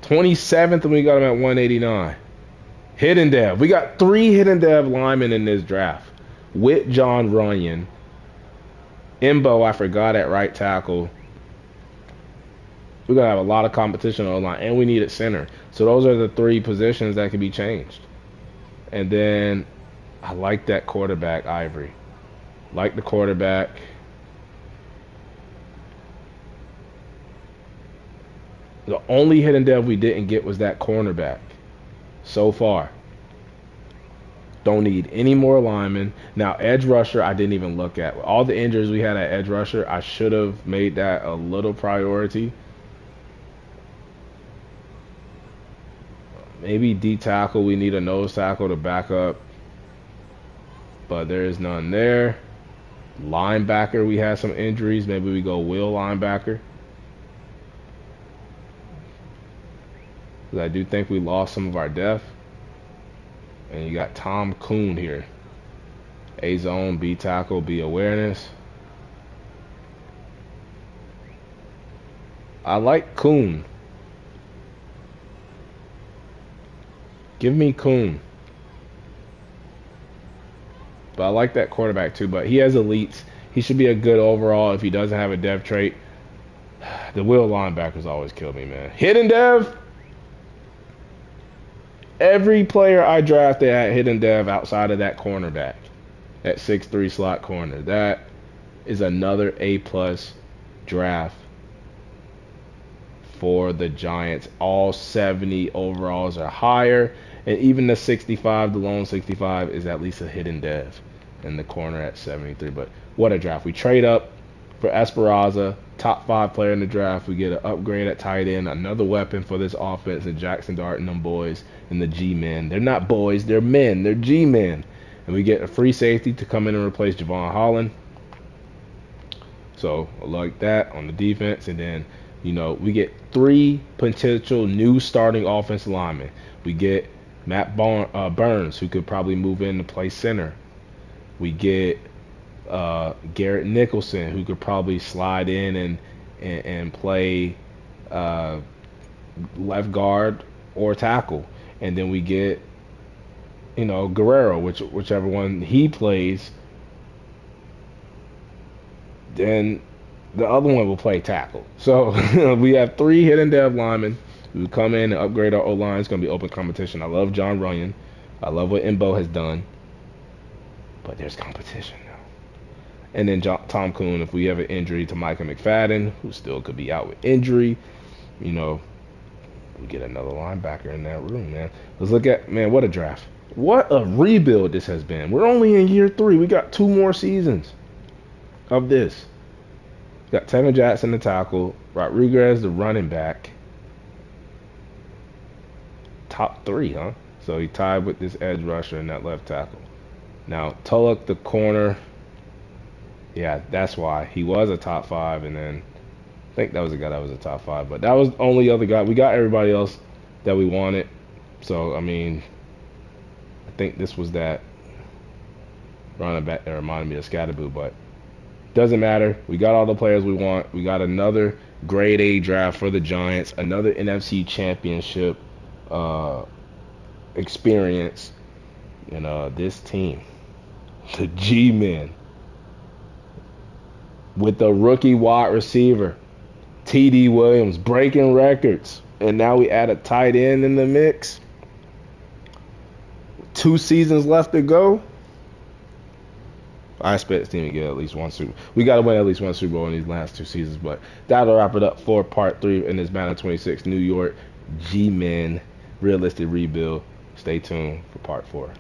27th, and we got him at 189. Hidden dev. We got 3 hidden dev linemen in this draft. With John Runyon. Imbo, I forgot, at right tackle. We're going to have a lot of competition on the line, and we need at center. So those are the 3 positions that can be changed. And then I like that quarterback, Ivory. Like the quarterback. The only hidden dev we didn't get was that cornerback so far. Don't need any more linemen. Now, edge rusher, I didn't even look at. All the injuries we had at edge rusher, I should have made that a little priority. Maybe D tackle, we need a nose tackle to back up, but there is none there. Linebacker, we had some injuries. Maybe we go will linebacker. Because I do think we lost some of our depth. And you got Tom Kuhn here. A zone, B tackle, B awareness. I like Kuhn. Give me Kuhn. But I like that quarterback too. But he has elites. He should be a good overall if he doesn't have a dev trait. The will linebackers always kill me, man. Hidden dev. Every player I drafted had hidden dev outside of that cornerback at 6'3" slot corner. That is another A+ draft for the Giants. All 70 overalls are higher, and even the 65, the lone 65, is at least a hidden dev in the corner at 73. But what a draft. We trade up for Esperanza, top 5 player in the draft. We get an upgrade at tight end, another weapon for this offense, and Jackson Dart and them boys and the G-men. They're not boys, they're men. They're G-men. And we get a free safety to come in and replace Javon Holland. So I like that on the defense. And then, we get 3 potential new starting offensive linemen. We get Matt Burns, who could probably move in to play center. We get Garrett Nicholson, who could probably slide in and play left guard or tackle. And then we get, Guerrero, whichever one he plays. Then the other one will play tackle. So we have 3 hidden dev linemen who come in and upgrade our O-line. It's going to be open competition. I love John Runyon. I love what Mbo has done. But there's competition now. And then Tom Kuhn, if we have an injury to Micah McFadden, who still could be out with injury, we get another linebacker in that room, man. Let's look at, man, what a draft. What a rebuild this has been. We're only in year 3. We got 2 more seasons of this. Got Tevin Jackson, the tackle. Rodriguez, the running back. Top 3, huh? So he tied with this edge rusher and that left tackle. Now, Tulloch, the corner. Yeah, that's why. He was a top 5, and then I think that was a guy that was a top 5. But that was the only other guy. We got everybody else that we wanted. So, I mean, I think this was that running back that reminded me of Scatterboo. But doesn't matter. We got all the players we want. We got another grade A draft for the Giants. Another NFC championship experience. And this team, the G-Men, with the rookie wide receiver, T.D. Williams, breaking records. And now we add a tight end in the mix. 2 seasons left to go. I expect this team to get at least 1 Super Bowl. We got to win at least 1 Super Bowl in these last 2 seasons. But that'll wrap it up for part 3 in this Madden 26 New York G-Men realistic rebuild. Stay tuned for part 4.